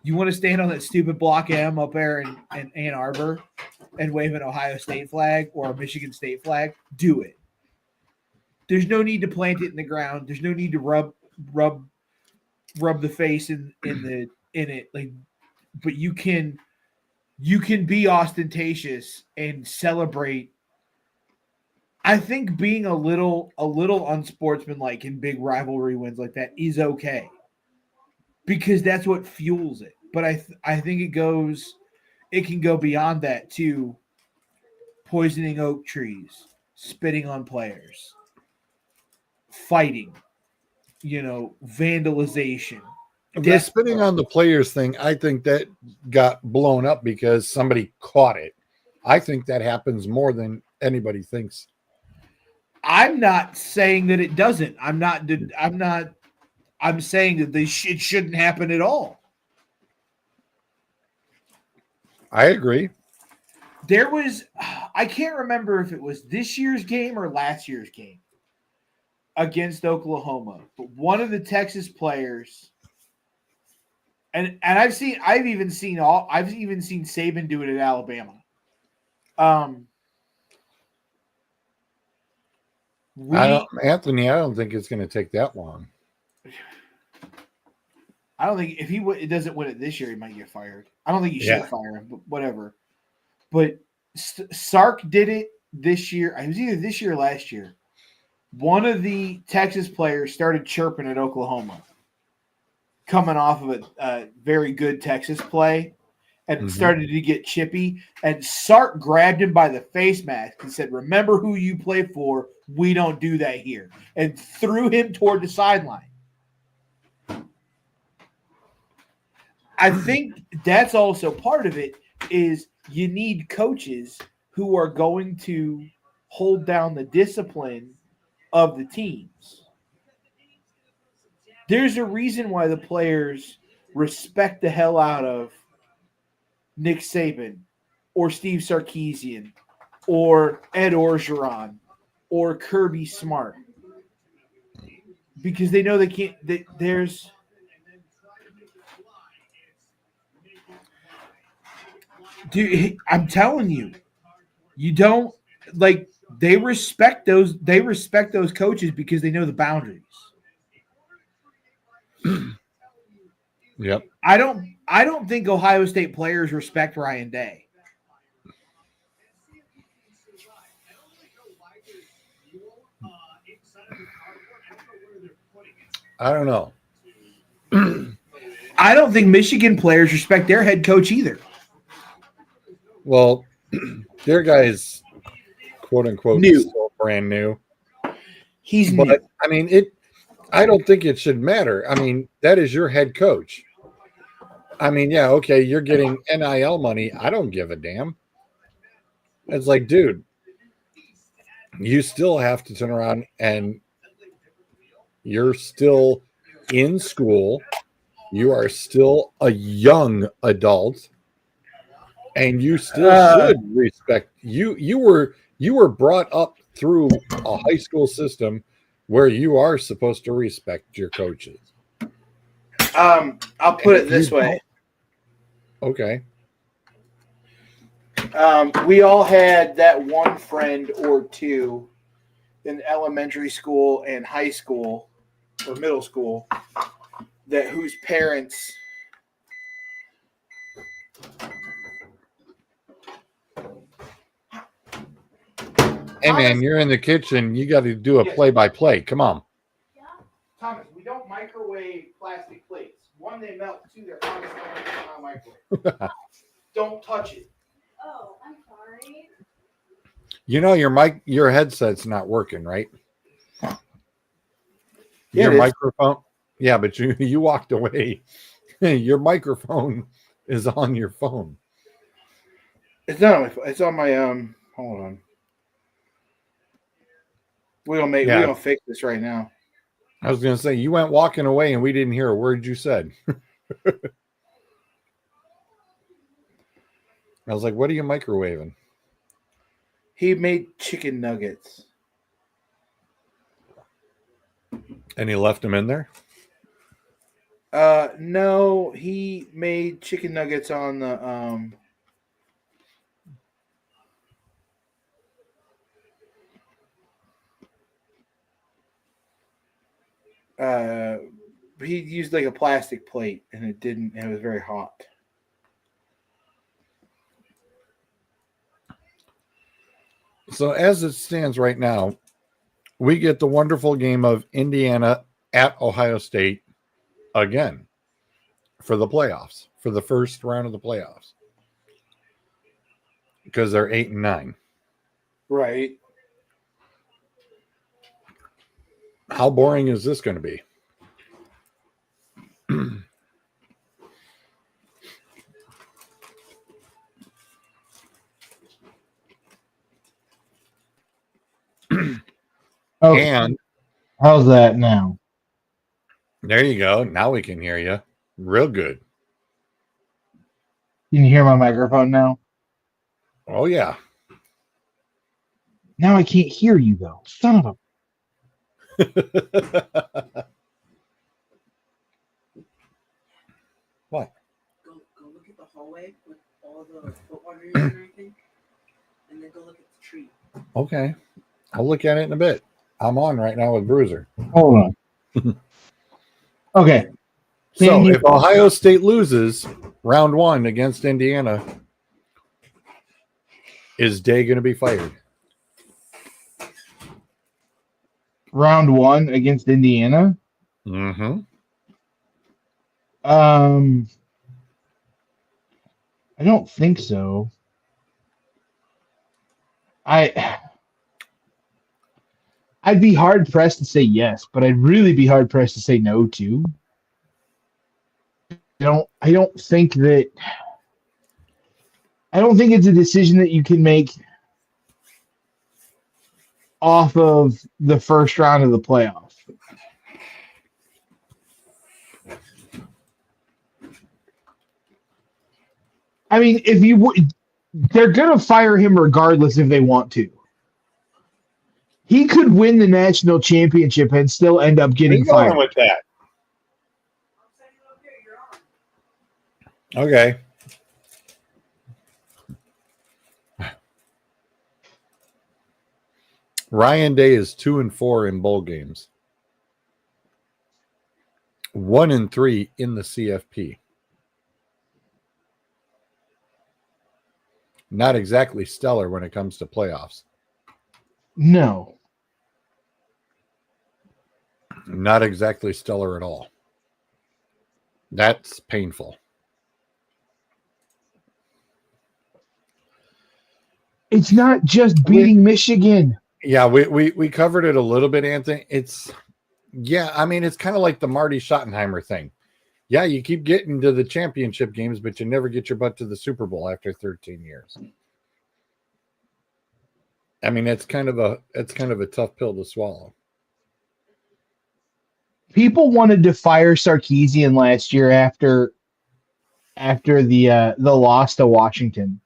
You want to stand on that stupid block M up there in Ann Arbor and wave an Ohio State flag or a Michigan State flag, do it. There's no need to plant it in the ground. There's no need to rub the face in it, like, but you can be ostentatious and celebrate. I think being a little unsportsmanlike in big rivalry wins like that is okay, because that's what fuels it. But I think it can go beyond that too. Poisoning oak trees, spitting on players, fighting, vandalization. The spitting on the players thing, I think that got blown up because somebody caught it. I think that happens more than anybody thinks. I'm not saying that it doesn't. I'm saying that it shouldn't happen at all. I agree. There was, I can't remember if it was this year's game or last year's game against Oklahoma, but one of the Texas players And I've even seen Saban do it at Alabama. Anthony, I don't think it's going to take that long. I don't think if he doesn't win it this year, he might get fired. I don't think you should fire him, but whatever. But Sark did it this year. It was either this year or last year. One of the Texas players started chirping at Oklahoma, coming off of a very good Texas play, and started to get chippy. And Sark grabbed him by the face mask and said, "Remember who you play for. We don't do that here," and threw him toward the sideline. I think that's also part of it is you need coaches who are going to hold down the discipline of the teams. There's a reason why the players respect the hell out of Nick Saban or Steve Sarkisian or Ed Orgeron or Kirby Smart because they know they can't. There's dude, I'm telling you, you don't like. They respect those. They respect those coaches because they know the boundaries. Yep. I don't think Ohio State players respect Ryan Day. I don't know. I don't think Michigan players respect their head coach either. Well, their guy's quote unquote New. still brand new. He's But new. I mean, I don't think it should matter. I mean, that is your head coach. I mean, yeah, okay, you're getting NIL money. I don't give a damn. It's like, dude, you still have to turn around and you're still in school. You are still a young adult, and you still should respect you. You were brought up through a high school system where you are supposed to respect your coaches. I'll put it this way. Okay. We all had that one friend or two in elementary school and high school or middle school that whose parents Hey man, you're in the kitchen. You got to do a play-by-play. Come on. Thomas, we don't microwave plastic plates. One, they melt. Two, they're honestly not microwave. Don't touch it. Oh, I'm sorry. You know your headset's not working, right? Yeah, Your it is. microphone. Yeah, but you walked away. Your microphone is on your phone. It's not on my phone. It's on my hold on. We don't fix this right now. I was going to say, you went walking away and we didn't hear a word you said. I was like, what are you microwaving? He made chicken nuggets. And he left them in there? No, he made chicken nuggets on the he used like a plastic plate and it was very hot. So as it stands right now, we get the wonderful game of Indiana at Ohio State again for the playoffs, for the first round of the playoffs. Because they're 8-9. Right. How boring is this going to be? And how's that now? there you go. Now we can hear you real good. Can you hear my microphone now? Oh, yeah. Now I can't hear you though. Son of a. What? Go look at the hallway with all the foot waters and everything, and then go look at the tree. Okay. I'll look at it in a bit. I'm on right now with Bruiser. Hold on. Okay. So you- if Ohio State loses round 1 against Indiana, is Day going to be fired? Round 1 against Indiana. Mm-hmm. I don't think so. I'd be hard pressed to say yes, but I'd really be hard pressed to say no too. I don't think it's a decision that you can make off of the first round of the playoff. I mean, they're gonna fire him regardless if they want to. He could win the national championship and still end up getting fired. With that? I'm saying, okay, you're on. Okay. Ryan Day is 2-4 in bowl games. 1-3 in the CFP. Not exactly stellar when it comes to playoffs. No. Not exactly stellar at all. That's painful. It's not just beating Michigan. Yeah, we covered it a little bit, Anthony. It's kind of like the Marty Schottenheimer thing. Yeah, you keep getting to the championship games, but you never get your butt to the Super Bowl after 13 years. I mean, it's kind of a tough pill to swallow. People wanted to fire Sarkisian last year after the loss to Washington.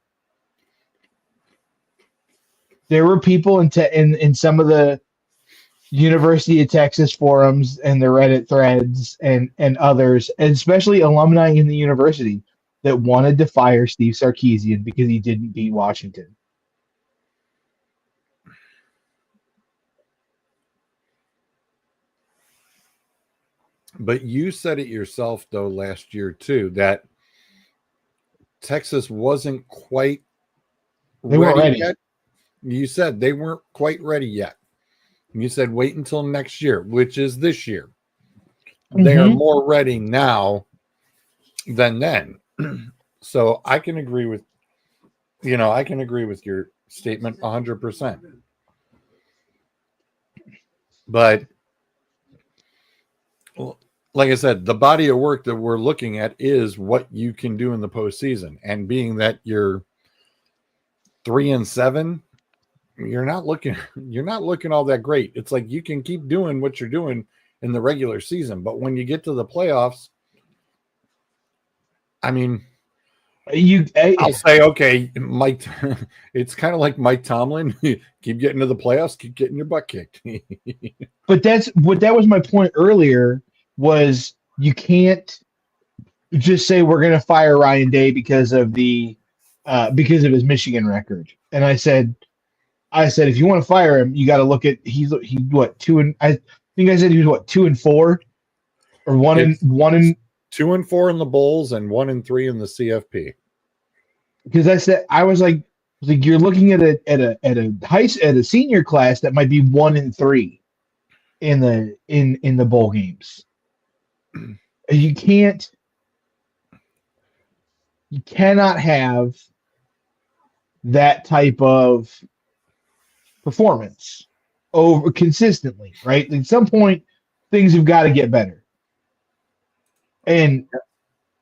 There were people in some of the University of Texas forums and the Reddit threads and others, and especially alumni in the university, that wanted to fire Steve Sarkisian because he didn't beat Washington. But you said it yourself, though, last year, too, that Texas wasn't quite ready yet. You said they weren't quite ready yet. You said wait until next year, which is this year. They are more ready now than then. So I can agree with, your statement 100%. But like I said, the body of work that we're looking at is what you can do in the postseason. And being that you're 3-7, you're not looking all that great. It's like you can keep doing what you're doing in the regular season, but when you get to the playoffs, I mean, I'll say, okay, Mike, it's kind of like Mike Tomlin. Keep getting to the playoffs, keep getting your butt kicked. But that was my point earlier, was you can't just say we're going to fire Ryan Day because of his Michigan record. And I said, if you want to fire him, you got to look at he's what 2 and I think I said he was what 2-4 or 1-1 2-4 in the bowls and 1-3 in the CFP. Because I was like you're looking at a senior class that might be 1-3 in the bowl games. You cannot have that type of performance over consistently, right? At some point, things have got to get better. And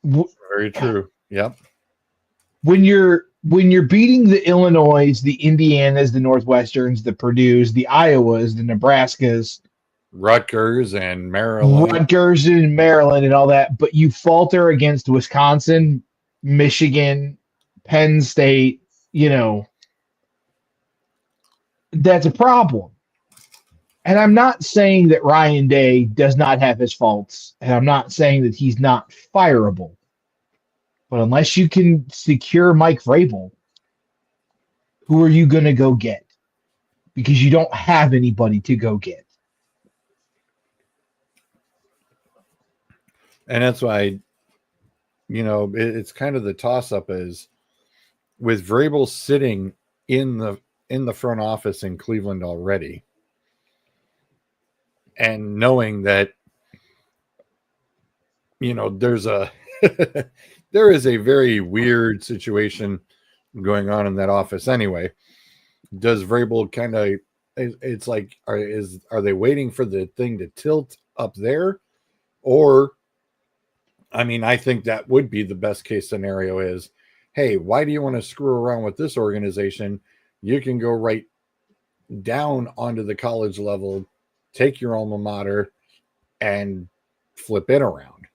very true. Yep. When you're beating the Illinois, the Indianas, the Northwesterns, the Purdues, the Iowas, the Nebraskas, Rutgers and Maryland, and all that, but you falter against Wisconsin, Michigan, Penn State, that's a problem. And I'm not saying that Ryan Day does not have his faults, and I'm not saying that he's not fireable. But unless you can secure Mike Vrabel, who are you going to go get? Because you don't have anybody to go get. And that's why, it's kind of the toss up is with Vrabel sitting in the front office in Cleveland already, and knowing that, there's a there is a very weird situation going on in that office anyway. Does Vrabel kind of? It's like, are they waiting for the thing to tilt up there, or? I mean, I think that would be the best case scenario is, hey, why do you want to screw around with this organization? You can go right down onto the college level, take your alma mater, and flip it around.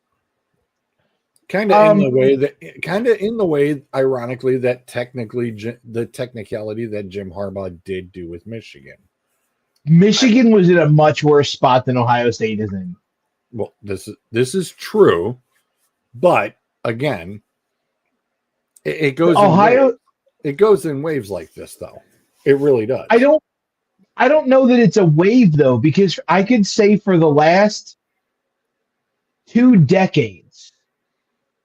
Kind of in the way, ironically, that the technicality that Jim Harbaugh did do with Michigan. Michigan was in a much worse spot than Ohio State is in. Well, this is true. But again, it goes Ohio. It goes in waves like this, though. It really does. I don't know that it's a wave though, because I could say for the last 2 decades,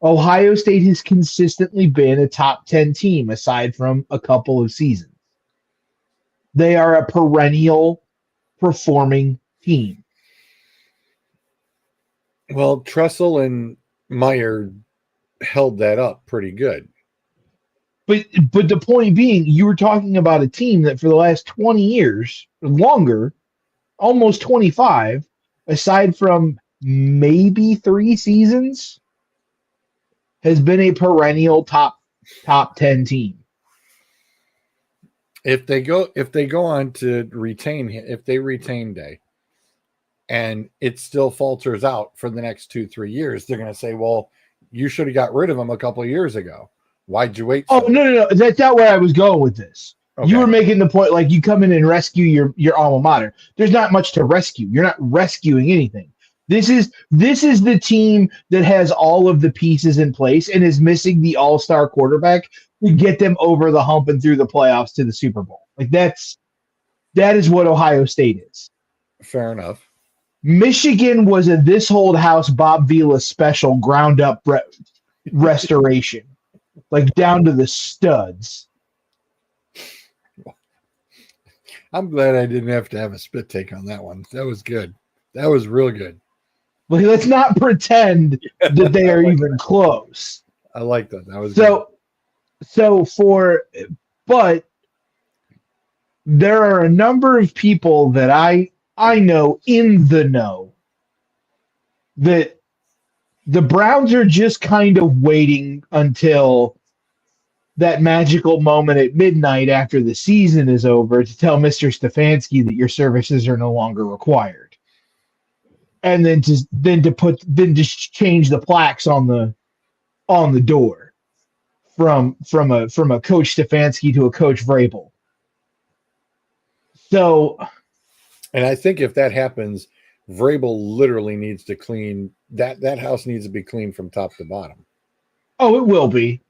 Ohio State has consistently been a top 10 team, aside from a couple of seasons. They are a perennial performing team. Well, Tressel and Meyer held that up pretty good. But the point being, you were talking about a team that for the last 20 years, longer, almost 25, aside from maybe 3 seasons, has been a perennial top 10 team. If they go on to retain, if they retain Day, and it still falters out for the next 2-3 years, they're going to say, well, you should have got rid of him a couple of years ago. Why'd you wait? Oh, no. That's not where I was going with this. Okay. You were making the point like you come in and rescue your alma mater. There's not much to rescue. You're not rescuing anything. This is the team that has all of the pieces in place and is missing the all-star quarterback to get them over the hump and through the playoffs to the Super Bowl. Like that is what Ohio State is. Fair enough. Michigan was a this old house Bob Vila special ground up restoration, like down to the studs. I'm glad I didn't have to have a spit take on that one. That was good. That was real good. Well, let's not pretend that they are even close. I like that. That was good. But there are a number of people that I know in the know that the Browns are just kind of waiting until that magical moment at midnight after the season is over to tell Mr. Stefanski that your services are no longer required. And then to change the plaques on the door from a Coach Stefanski to a Coach Vrabel. So, and I think if that happens, Vrabel literally needs to clean that house needs to be cleaned from top to bottom. Oh, it will be.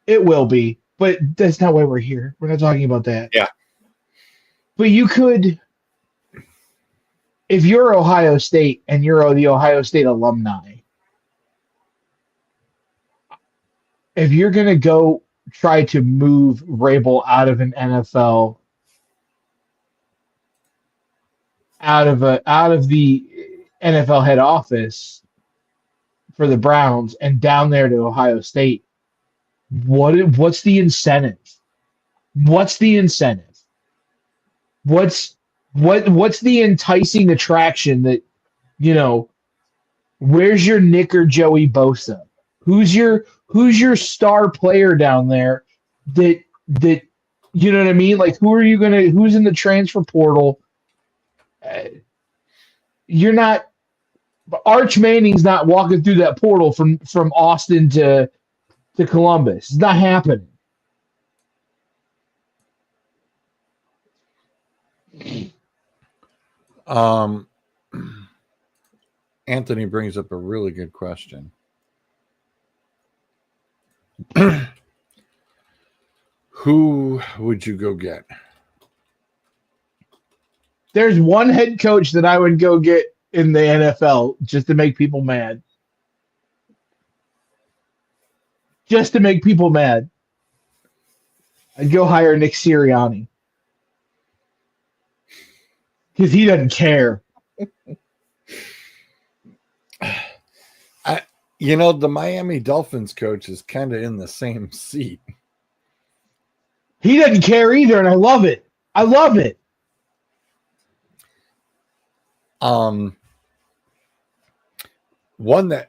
It will be. But that's not why we're here. We're not talking about that. Yeah. But you could, if you're Ohio State and you're the Ohio State alumni, if you're going to go try to move Vrabel out of an NFL, out of the NFL head office for the Browns and down there to Ohio State, what's the incentive? What's the incentive? What's the enticing attraction that, where's your Nick or Joey Bosa? Who's your star player down there that you know what I mean? Like who's in the transfer portal? You're not Arch Manning's not walking through that portal from Austin to Columbus. It's not happening. Anthony brings up a really good question. Who would you go get? There's one head coach that I would go get in the NFL just to make people mad. Just to make people mad. I'd go hire Nick Sirianni. Because he doesn't care. The Miami Dolphins coach is kind of in the same seat. He doesn't care either, and I love it. I love it.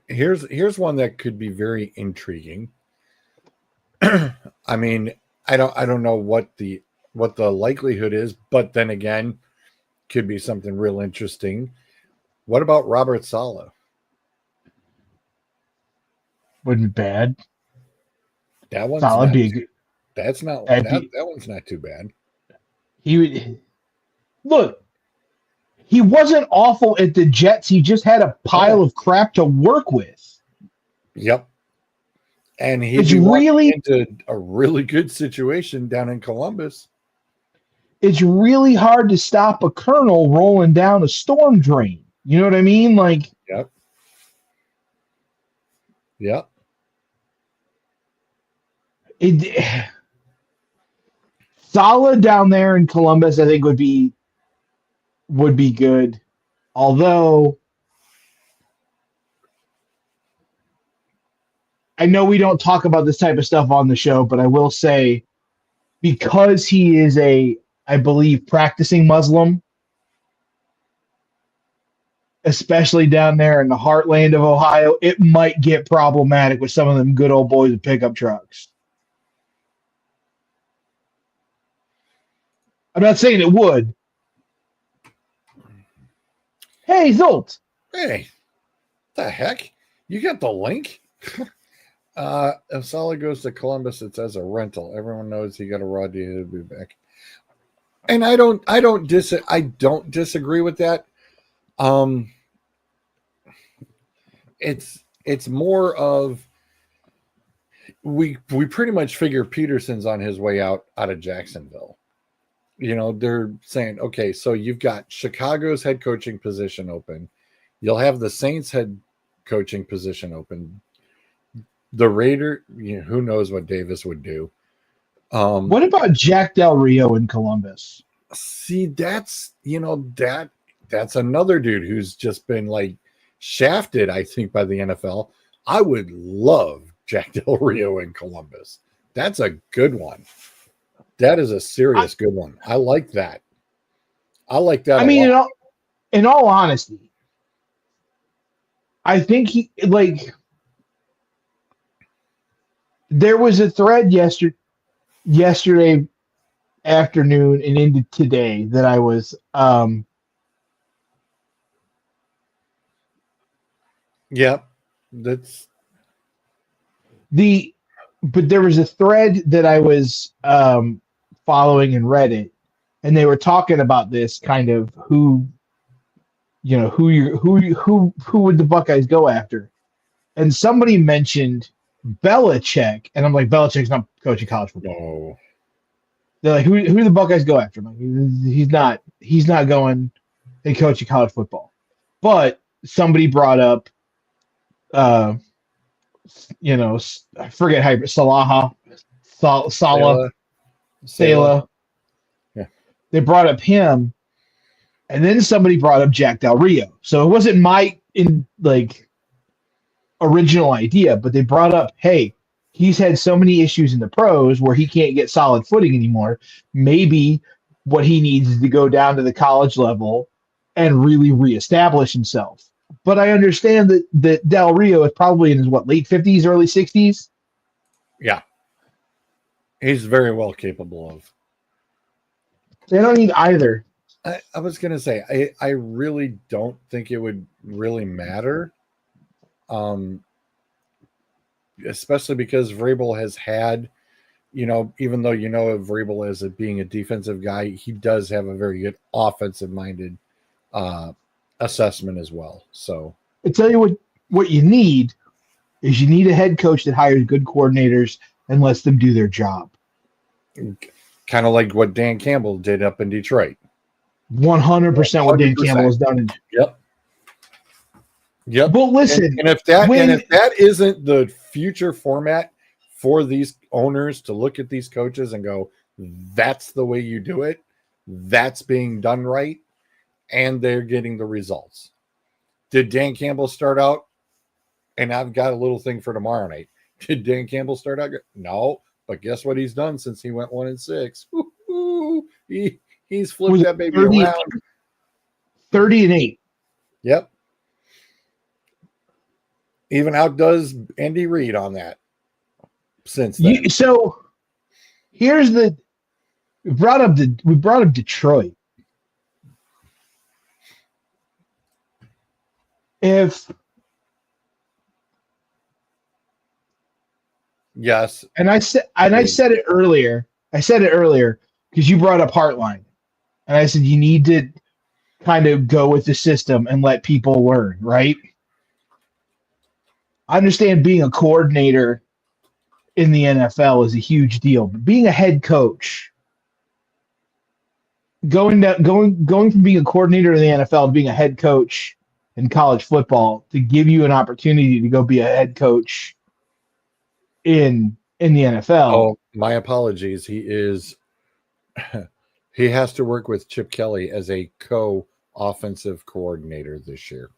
Here's one that could be very intriguing. I mean, I don't know what the likelihood is, but then again, could be something real interesting. What about Robert Saleh? Wouldn't be bad. That one's Saleh not be a good. that's not That'd that, be- that one's not too bad. He would look. He wasn't awful at the Jets. He just had a pile of crap to work with. Yep. And he'd It's be walking really- into a really good situation down in Columbus. It's really hard to stop a kernel rolling down a storm drain. You know what I mean? Like, Yep. Solid down there in Columbus, I think would be good. Although I know we don't talk about this type of stuff on the show, but I will say because he is I believe, practicing Muslim, especially down there in the heartland of Ohio, it might get problematic with some of them good old boys with pickup trucks. I'm not saying it would. Hey, Zolt. Hey, the heck? You got the link? If Saleh goes to Columbus, it's as a rental. Everyone knows he got a raw deal. He'll be back. And I don't disagree with that. It's more of we pretty much figure Peterson's on his way out of Jacksonville. They're saying, okay, so you've got Chicago's head coaching position open. You'll have the Saints head coaching position open. The Raider, who knows what Davis would do. What about Jack Del Rio in Columbus? See, that's another dude who's just been shafted, I think, by the NFL. I would love Jack Del Rio in Columbus. That's a good one. That is a serious good one. I like that. I like that. I mean, in all honesty, I think there was a thread yesterday afternoon and into today that I was but there was a thread that I was following in Reddit, and they were talking about this kind of who would the Buckeyes go after, and somebody mentioned Belichick, and I'm like, Belichick's not coaching college football. No. They're like, who do the Buckeyes go after? I'm like, he's not going and coaching college football. But somebody brought up, I forget how Salah. Yeah. They brought up him, and then somebody brought up Jack Del Rio. So it wasn't my original idea, but they brought up, hey, he's had so many issues in the pros where he can't get solid footing anymore. Maybe what he needs is to go down to the college level and really reestablish himself. But I understand that Del Rio is probably in his late 50s, early 60s. Yeah. He's very well capable of. They don't need either. I was going to say, I really don't think it would really matter. Especially because Vrabel has had, even though of Vrabel as being a defensive guy, he does have a very good offensive-minded assessment as well. So I tell you what you need is you need a head coach that hires good coordinators and lets them do their job. Kind of like what Dan Campbell did up in Detroit. 100% what Dan 100%. Campbell has done. Yep. Yep. Well, listen, and if that isn't the future format for these owners to look at these coaches and go, that's the way you do it, that's being done right, and they're getting the results. Did Dan Campbell start out? And I've got a little thing for tomorrow night. Did Dan Campbell start out? No, but guess what he's done since he went 1-6? He's flipped that baby 30, around. 30-8. Yep. Even outdoes Andy Reid on that since then. So here's we brought up Detroit. Yes. And I said it earlier. I said it earlier because you brought up Heartline. And I said you need to kind of go with the system and let people learn, right? I understand being a coordinator in the NFL is a huge deal, but being a head coach, going from being a coordinator in the NFL to being a head coach in college football to give you an opportunity to go be a head coach in the NFL. Oh, my apologies. He has to work with Chip Kelly as a co-offensive coordinator this year.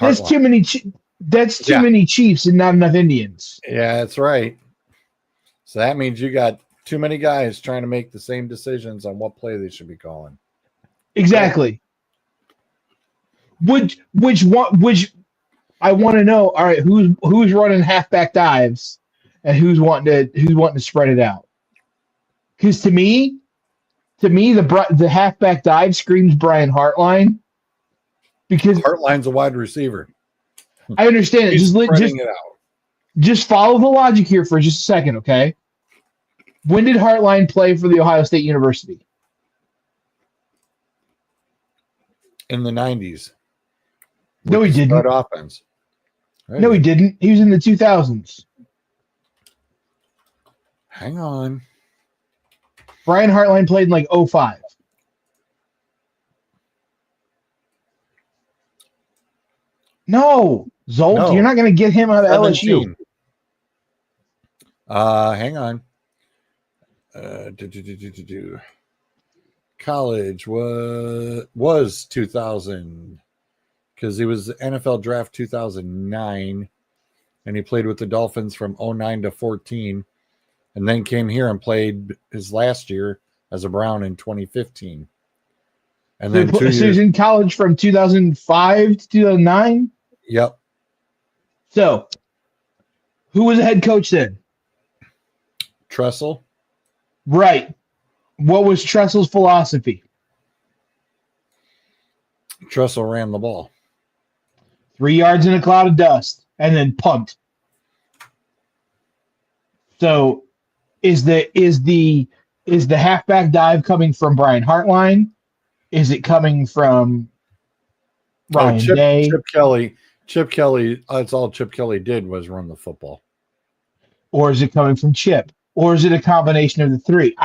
That's too many. That's too many Chiefs and not enough Indians. Yeah, that's right. So that means you got too many guys trying to make the same decisions on what play they should be calling. Exactly. Which I want to know. All right, who's running halfback dives, and who's wanting to spread it out? Because to me, the halfback dive screams Brian Hartline. Because Hartline's a wide receiver. I understand it. He's spreading it out. Just follow the logic here for just a second, okay? When did Hartline play for the Ohio State University? In the 90s. No, he didn't. Offense. Right. No, he didn't. He was in the 2000s. Hang on. Brian Hartline played in like 05. No, Zolt, No. you're not going to get him out of LSU. Hang on. College was 2000 because he was NFL draft 2009, and he played with the Dolphins from 09 to 14, and then came here and played his last year as a Brown in 2015. And then so he was in college from 2005 to 2009? Yep. So, who was the head coach then? Tressel. Right. What was Tressel's philosophy? Tressel ran the ball. 3 yards in a cloud of dust and then punt. So, is the halfback dive coming from Brian Hartline? Is it coming from Ryan Day? Chip Kelly. That's all Chip Kelly did was run the football. Or is it coming from Chip? Or is it a combination of the three?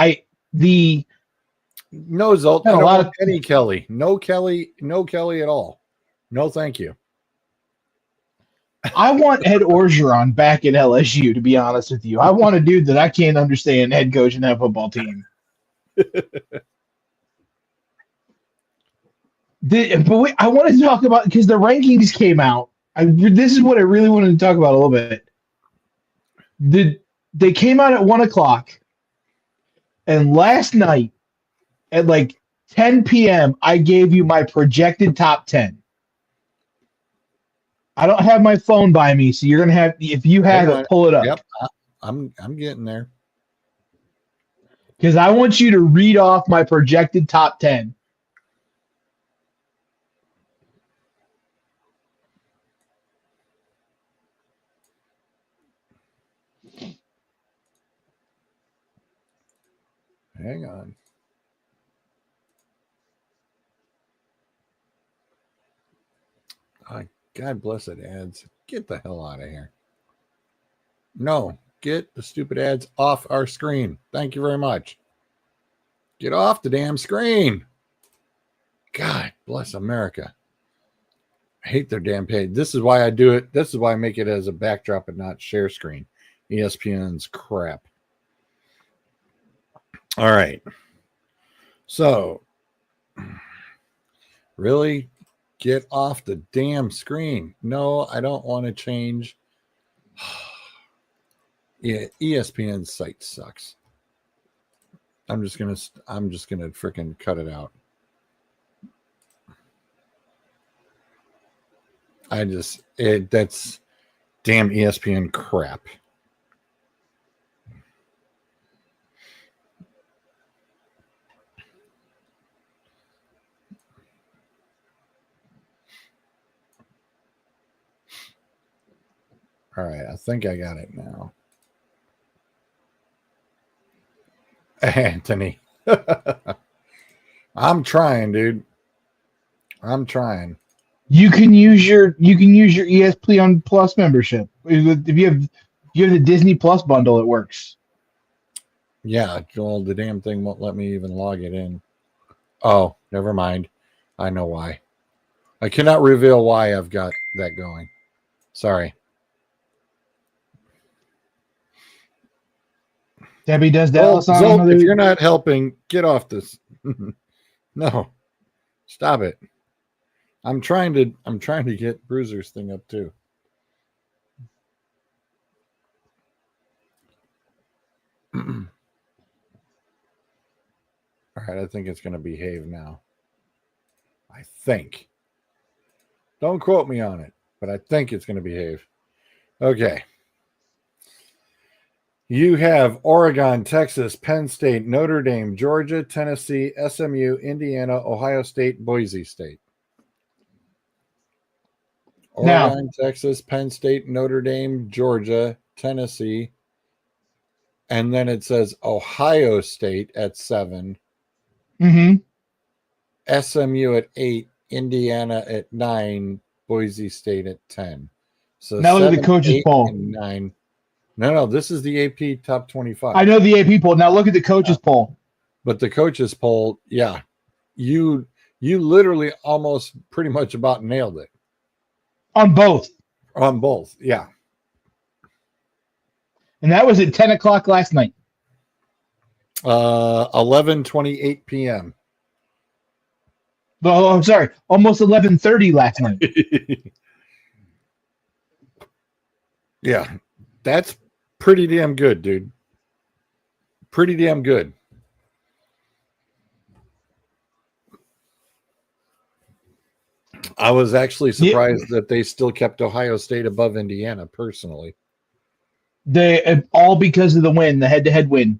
No, Zolt. I don't want any Kelly. No Kelly at all. No, thank you. I want Ed Orgeron back at LSU, to be honest with you. I want a dude that I can't understand head coaching that football team. I want to talk about, because the rankings came out. This is what I really wanted to talk about a little bit. They came out at 1:00, and last night at like 10 p.m., I gave you my projected top 10. I don't have my phone by me, so you're gonna have, if you have it, pull it up. Yep, I'm getting there. Because I want you to read off my projected top 10. Hang on. God bless it, ads. Get the hell out of here. No, get the stupid ads off our screen. Thank you very much. Get off the damn screen. God bless America. I hate their damn page. This is why I do it. This is why I make it as a backdrop and not share screen. ESPN's crap. All right. So, really? Get off the damn screen. No, I don't want to change. Yeah, ESPN's site sucks. I'm just gonna freaking cut it out. That's damn ESPN crap. All right, I think I got it now. Anthony. I'm trying, dude. I'm trying. You can use your ESPN Plus membership. If you have the Disney Plus bundle, it works. Yeah, well, the damn thing won't let me even log it in. Oh, never mind. I know why. I cannot reveal why I've got that going. Sorry. Debbie does Zolt, Dallas on Zolt, another. if you're not helping, get off this. No, stop it. I'm trying to get Bruiser's thing up too. All right, I think it's going to behave now. I think. Don't quote me on it, but I think it's going to behave. Okay. You have Oregon, Texas, Penn State, Notre Dame, Georgia, Tennessee, SMU, Indiana, Ohio State, Boise State. Oregon, Texas, Penn State, Notre Dame, Georgia, Tennessee. And then it says Ohio State at 7. Mm-hmm. SMU at 8, Indiana at 9, Boise State at 10. So now look at 7, the coaches 8, poll. and 9. No, this is the AP top 25. I know the AP poll. Now look at the coaches poll. But the coaches poll, yeah, you literally almost pretty much about nailed it. On both. On both, yeah. And that was at 10 o'clock last night. 11:28 p.m. Oh, I'm sorry. Almost 11:30 last night. Yeah, that's pretty damn good, dude. Pretty damn good. I was actually surprised that they still kept Ohio State above Indiana, personally. They all because of the win, the head-to-head win.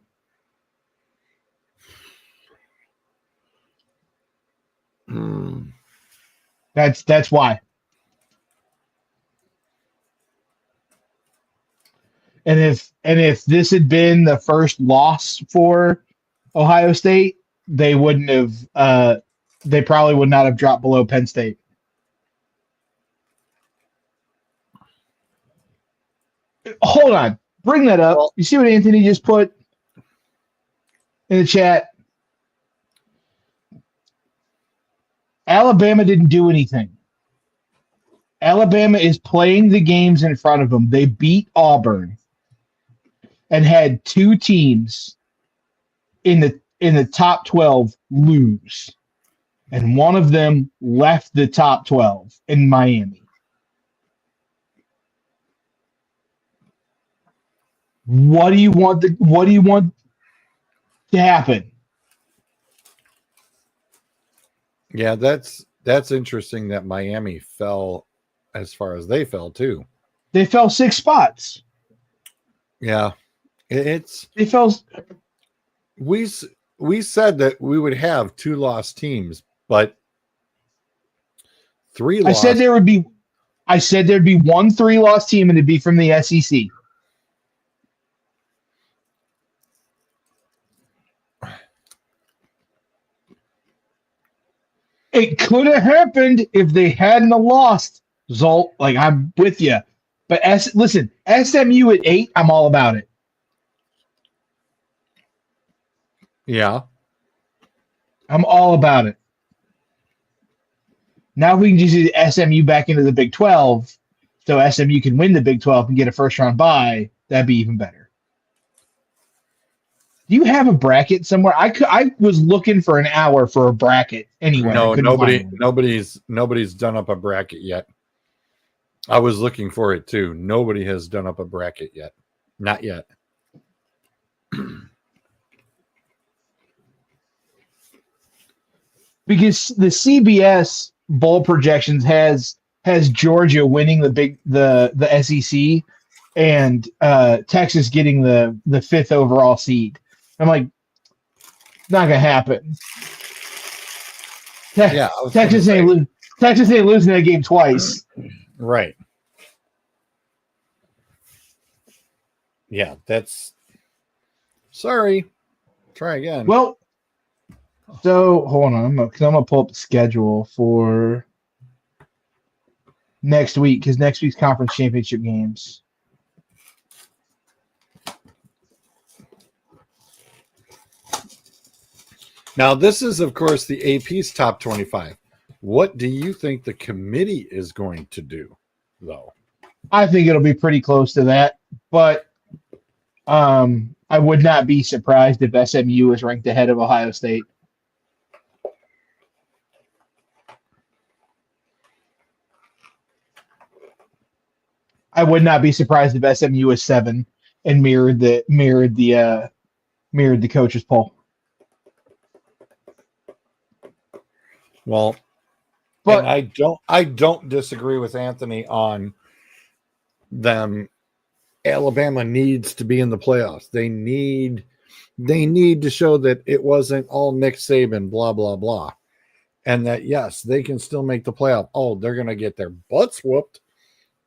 That's why. And if this had been the first loss for Ohio State, they wouldn't have. They probably would not have dropped below Penn State. Hold on, bring that up. You see what Anthony just put in the chat? Alabama didn't do anything. Alabama is playing the games in front of them. They beat Auburn and had two teams in the top 12 lose. And one of them left the top 12 in Miami. What do you want to happen? Yeah, that's interesting that Miami fell as far as they fell too. They fell 6 spots. Yeah. They fell. We said that we would have 2 lost teams, but 3 lost. I said there'd be 1 3-loss team and it'd be from the SEC. It could have happened if they hadn't lost Zolt, like I'm with you. But listen, SMU at 8, I'm all about it. Yeah. I'm all about it. Now we can just do SMU back into the Big 12, so SMU can win the Big 12 and get a first round bye. That'd be even better. Do you have a bracket somewhere? I was looking for an hour for a bracket anywhere. No, I couldn't find one. nobody's done up a bracket yet. I was looking for it too. Nobody has done up a bracket yet. Not yet. Because the CBS bowl projections has Georgia winning the SEC and Texas getting the 5th overall seed. I'm like, not gonna happen. Yeah, Texas ain't losing that game twice. Right. Yeah, that's sorry. Try again. Well, so hold on, I'm gonna pull up the schedule for next week because next week's conference championship games. Now, this is, of course, the AP's top 25. What do you think the committee is going to do, though? I think it'll be pretty close to that, but I would not be surprised if SMU is ranked ahead of Ohio State. I would not be surprised if SMU is 7 and mirrored the coaches poll. Well, but I don't disagree with Anthony on them. Alabama needs to be in the playoffs. They need to show that it wasn't all Nick Saban, blah, blah, blah. And that, yes, they can still make the playoff. Oh, they're going to get their butts whooped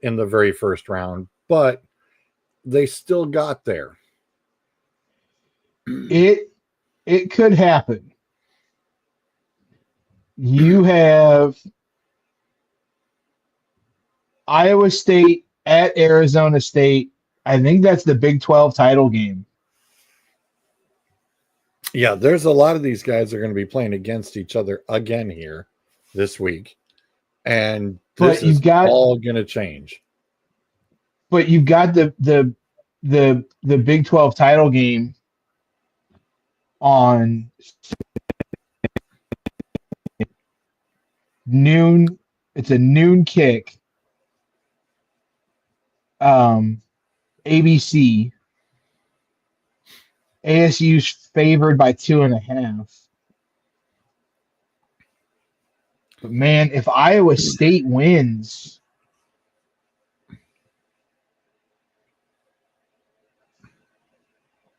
in the very first round, but they still got there. It could happen. You have Iowa State at Arizona State. I think that's the Big 12 title game. Yeah, there's a lot of these guys are going to be playing against each other again here this week. And this is all going to change. But you've got the Big 12 title game on noon. It's a noon kick. ABC. ASU's favored by 2.5. But man, if Iowa State wins,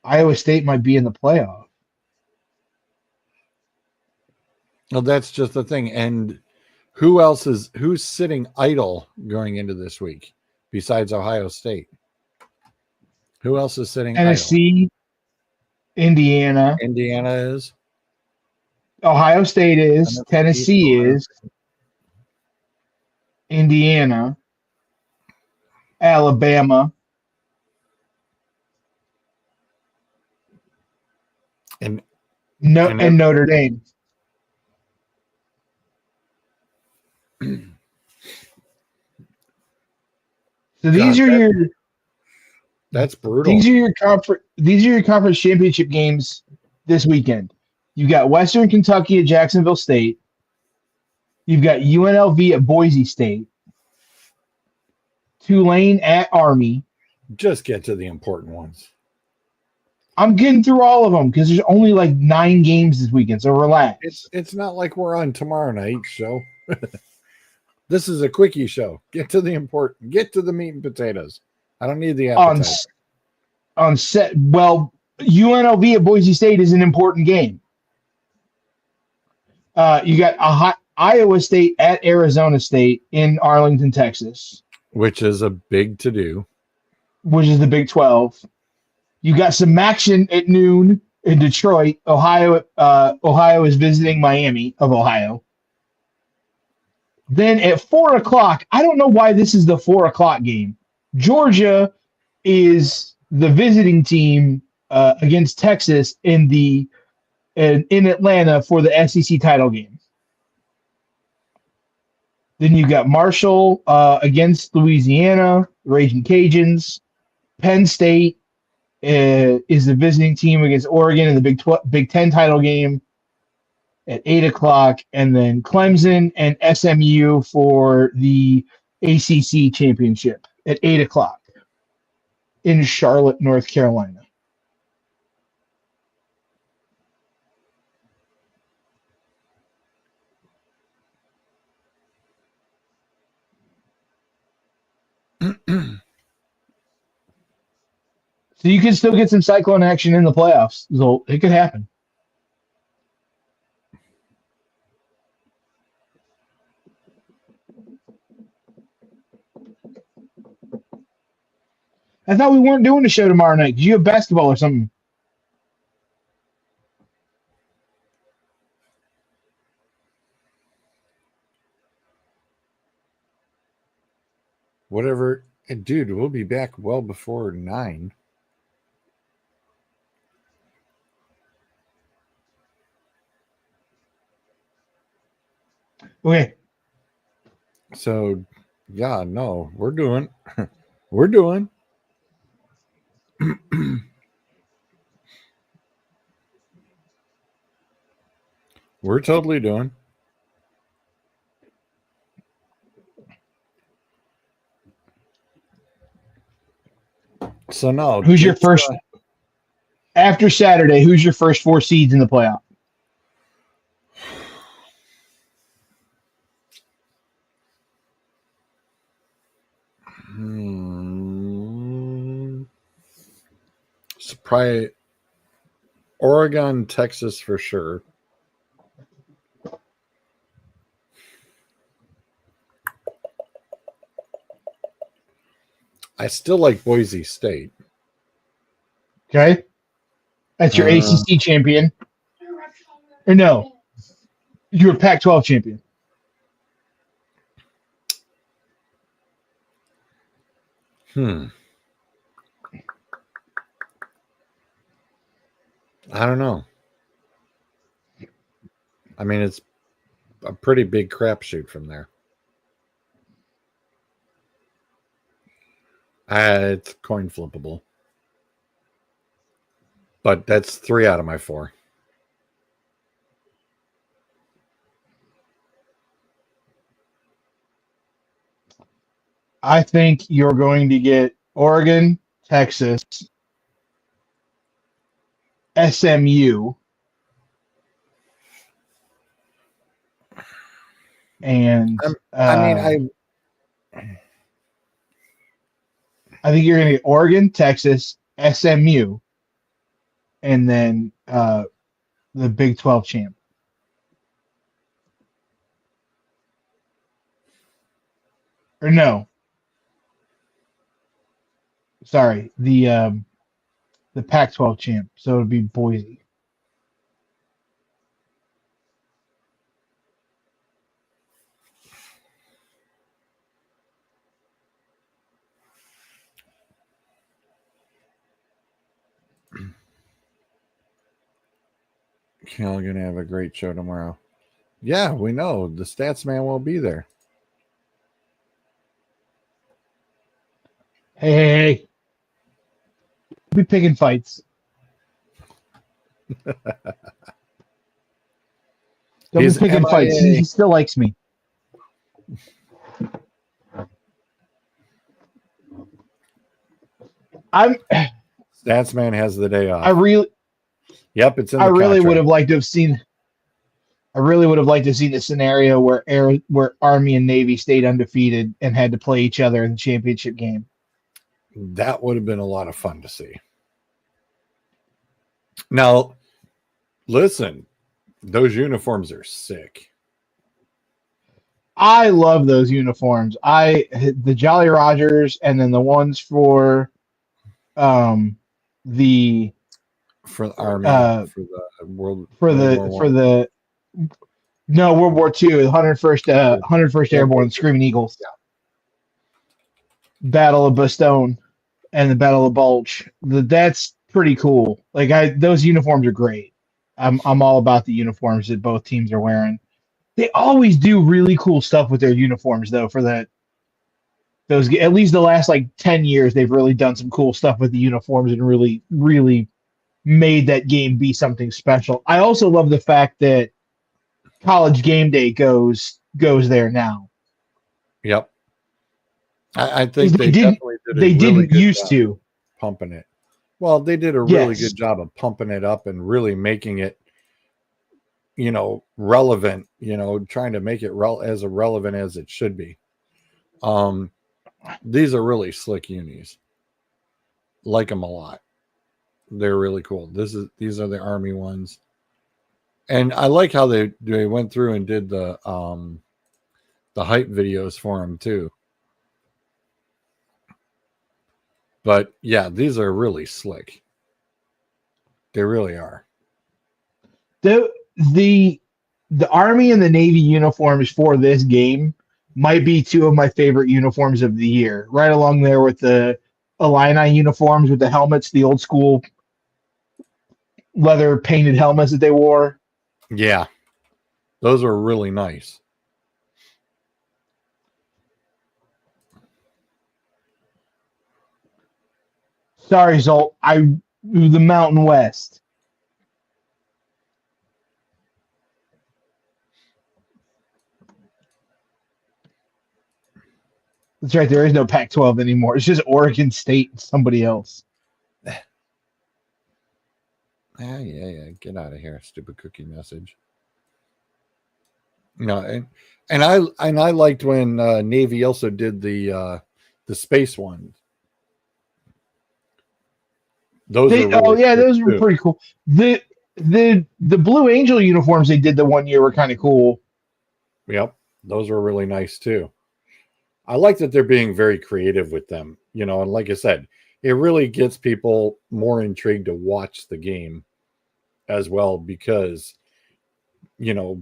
Iowa State might be in the playoff. Well, that's just the thing. And who's sitting idle going into this week besides Ohio State? Who else is sitting Tennessee, idle? Indiana is. Ohio State is. Tennessee is. Indiana. Alabama. And Notre Dame. So that's brutal. These are your conference championship games this weekend. You got Western Kentucky at Jacksonville State. You've got UNLV at Boise State. Tulane at Army. Just get to the important ones. I'm getting through all of them because there's only like 9 games this weekend, so relax. It's not like we're on tomorrow night's show. This is a quickie show. Get to the important. Get to the meat and potatoes. I don't need the appetite. Well, UNLV at Boise State is an important game. You got Iowa State at Arizona State in Arlington, Texas, which is a big to do. Which is the Big 12. You got some action at noon in Detroit. Ohio is visiting Miami of Ohio. Then at 4:00, I don't know why this is the 4:00 game. Georgia is the visiting team against Texas in Atlanta for the SEC title game. Then you got Marshall against Louisiana, Raging Cajuns. Penn State is the visiting team against Oregon in the Big Ten title game at 8:00, and then Clemson and SMU for the ACC championship at 8:00 in Charlotte, North Carolina. So you can still get some Cyclone action in the playoffs. So it could happen. I thought we weren't doing a show tomorrow night. Did you have basketball or something? Whatever. Dude, we'll be back well before 9. Okay. So, yeah, no, we're doing. We're doing. We're totally doing. So no, Who's your first after Saturday? Who's your first 4 seeds in the playoff? It's probably Oregon, Texas for sure. I still like Boise State. Okay. That's your ACC champion. Or no, you're a Pac-12 champion. I don't know. I mean, it's a pretty big crapshoot from there. It's coin flippable. But that's 3 out of my 4. I think you're going to get Oregon, Texas, SMU, and I think you're going to get Oregon, Texas, SMU, and then the Big 12 champ. Or no. Sorry, the Pac-12 champ. So it would be Boise. Y'all are gonna have a great show tomorrow. Yeah, we know the stats man will be there. Hey. We'll be picking fights. Don't be picking fights. He still likes me. Stats man has the day off. Yep, it's in the I really contract. would have liked to have seen. I really would have liked to have seen a scenario where Army and Navy stayed undefeated and had to play each other in the championship game. That would have been a lot of fun to see. Now, listen, those uniforms are sick. I love those uniforms. The Jolly Rogers and then the ones for the Army for the No, World War II, 101st Airborne, Screaming Eagles. Yeah. Battle of Bastogne and the Battle of Bulge. That's pretty cool. Like those uniforms are great. I'm all about the uniforms that both teams are wearing. They always do really cool stuff with their uniforms though for that those at least the last like 10 years they've really done some cool stuff with the uniforms and really made that game be something special. I also love the fact that College Game Day goes there now. Yep. I 'Cause think they definitely did a they really didn't good used job to. pumping it. Well, they did a really Yes. good job of pumping it up and really making it, relevant, trying to make it as relevant as it should be. These are really slick unis. Like them a lot. They're really cool. These are the Army ones. And I like how they went through and did the hype videos for them too. But yeah, these are really slick. They really are. The Army and the Navy uniforms for this game might be two of my favorite uniforms of the year. Right along there with the Illini uniforms with the helmets, the old school leather painted helmets that they wore. Yeah. Those are really nice. Sorry, Zolt. The Mountain West. That's right. There is no Pac-12 anymore. It's just Oregon State and somebody else. Yeah. Get out of here, stupid cookie message. No, and I liked when Navy also did the space one. Those were really those were too. pretty cool. The Blue Angel uniforms they did the one year were kind of cool. Yep, those were really nice too. I like that they're being very creative with them, and like I said, it really gets people more intrigued to watch the game as well because, a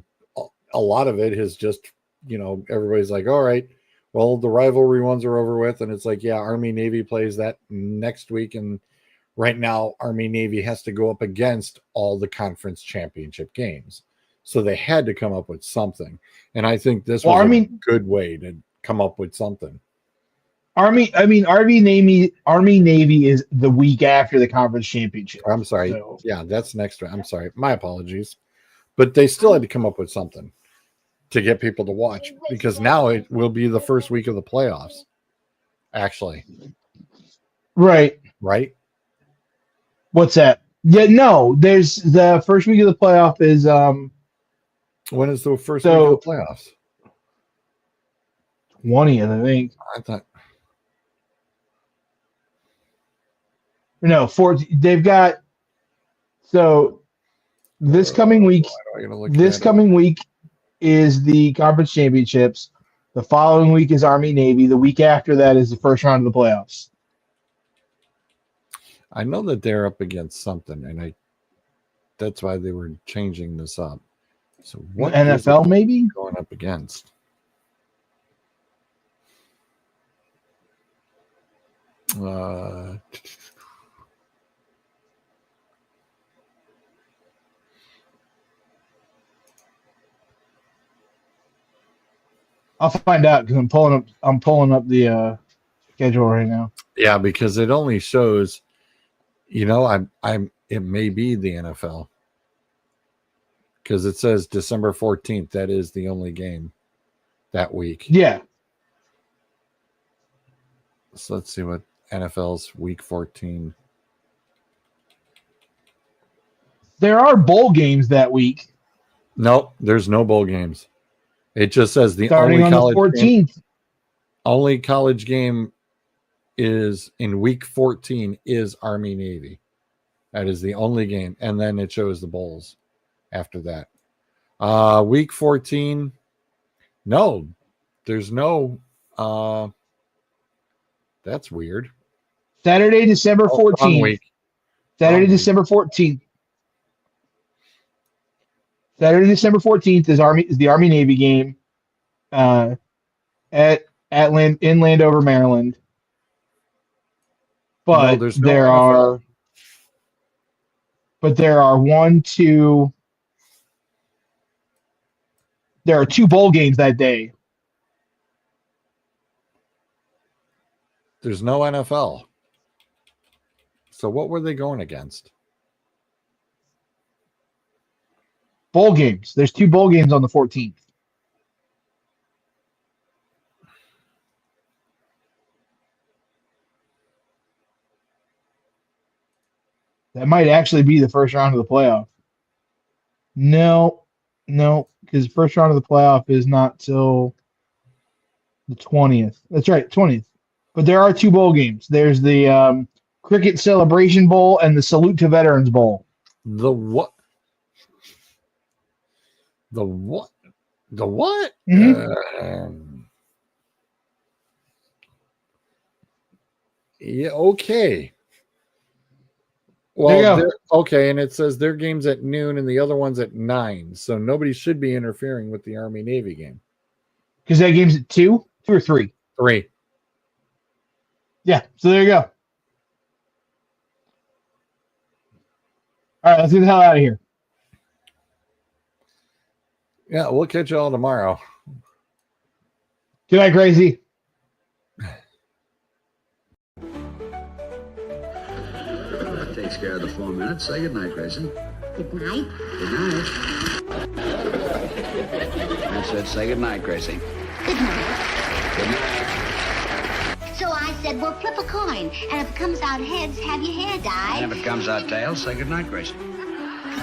lot of it is just, everybody's like, all right, well, the rivalry ones are over with. And it's like, yeah, Army Navy plays that next week. And right now, Army Navy has to go up against all the conference championship games. So they had to come up with something. And I think this was a good way to come up with something. Army Navy is the week after the conference championship. I'm sorry. So. Yeah, that's next week. I'm sorry. My apologies. But they still had to come up with something to get people to watch because now it will be the first week of the playoffs. Actually. Right. What's that? Yeah, no, there's the first week of the playoff is when is the first week of the playoffs? 20th, I think. I thought no, 14. They've got this coming week. This coming week is the conference championships. The following week is Army Navy. The week after that is the first round of the playoffs. I know that they're up against something, and that's why they were changing this up. So what NFL maybe going up against? I'll find out because I'm pulling up the schedule right now. Yeah, because it only shows, it may be the NFL because it says December 14th. That is the only game that week. Yeah. So let's see what NFL's week 14. There are bowl games that week. Nope, there's no bowl games. It just says starting on the 14th. Only college game is in week 14 is Army Navy. That is the only game. And then it shows the bowls after that. Week 14. No, there's no. That's weird. Saturday, December 14th. Saturday, December 14th. Saturday, December 14th is the Army Navy game at in Landover, Maryland. But there's no NFL. there are two bowl games that day. There's no NFL. So what were they going against? Bowl games. There's two bowl games on the 14th. That might actually be the first round of the playoff. No, because the first round of the playoff is not till the 20th. That's right, 20th. But there are two bowl games. There's the Cricket Celebration Bowl and the Salute to Veterans Bowl. The what? The what? The what? Yeah, okay. Well, okay, and it says their game's at noon and the other one's at 9. So nobody should be interfering with the Army Navy game. Because that game's at 2 or 3? 3. Yeah, so there you go. All right, let's get the hell out of here. Yeah, we'll catch you all tomorrow. Good night, Gracie. That takes care of the 4 minutes. Say goodnight, Grayson. Good night. Good night. I said say goodnight, Gracie. Good night. Good night. So I said, well, flip a coin, and if it comes out heads, have your hair dyed. And if it comes out tails, say goodnight, Grayson. Good night.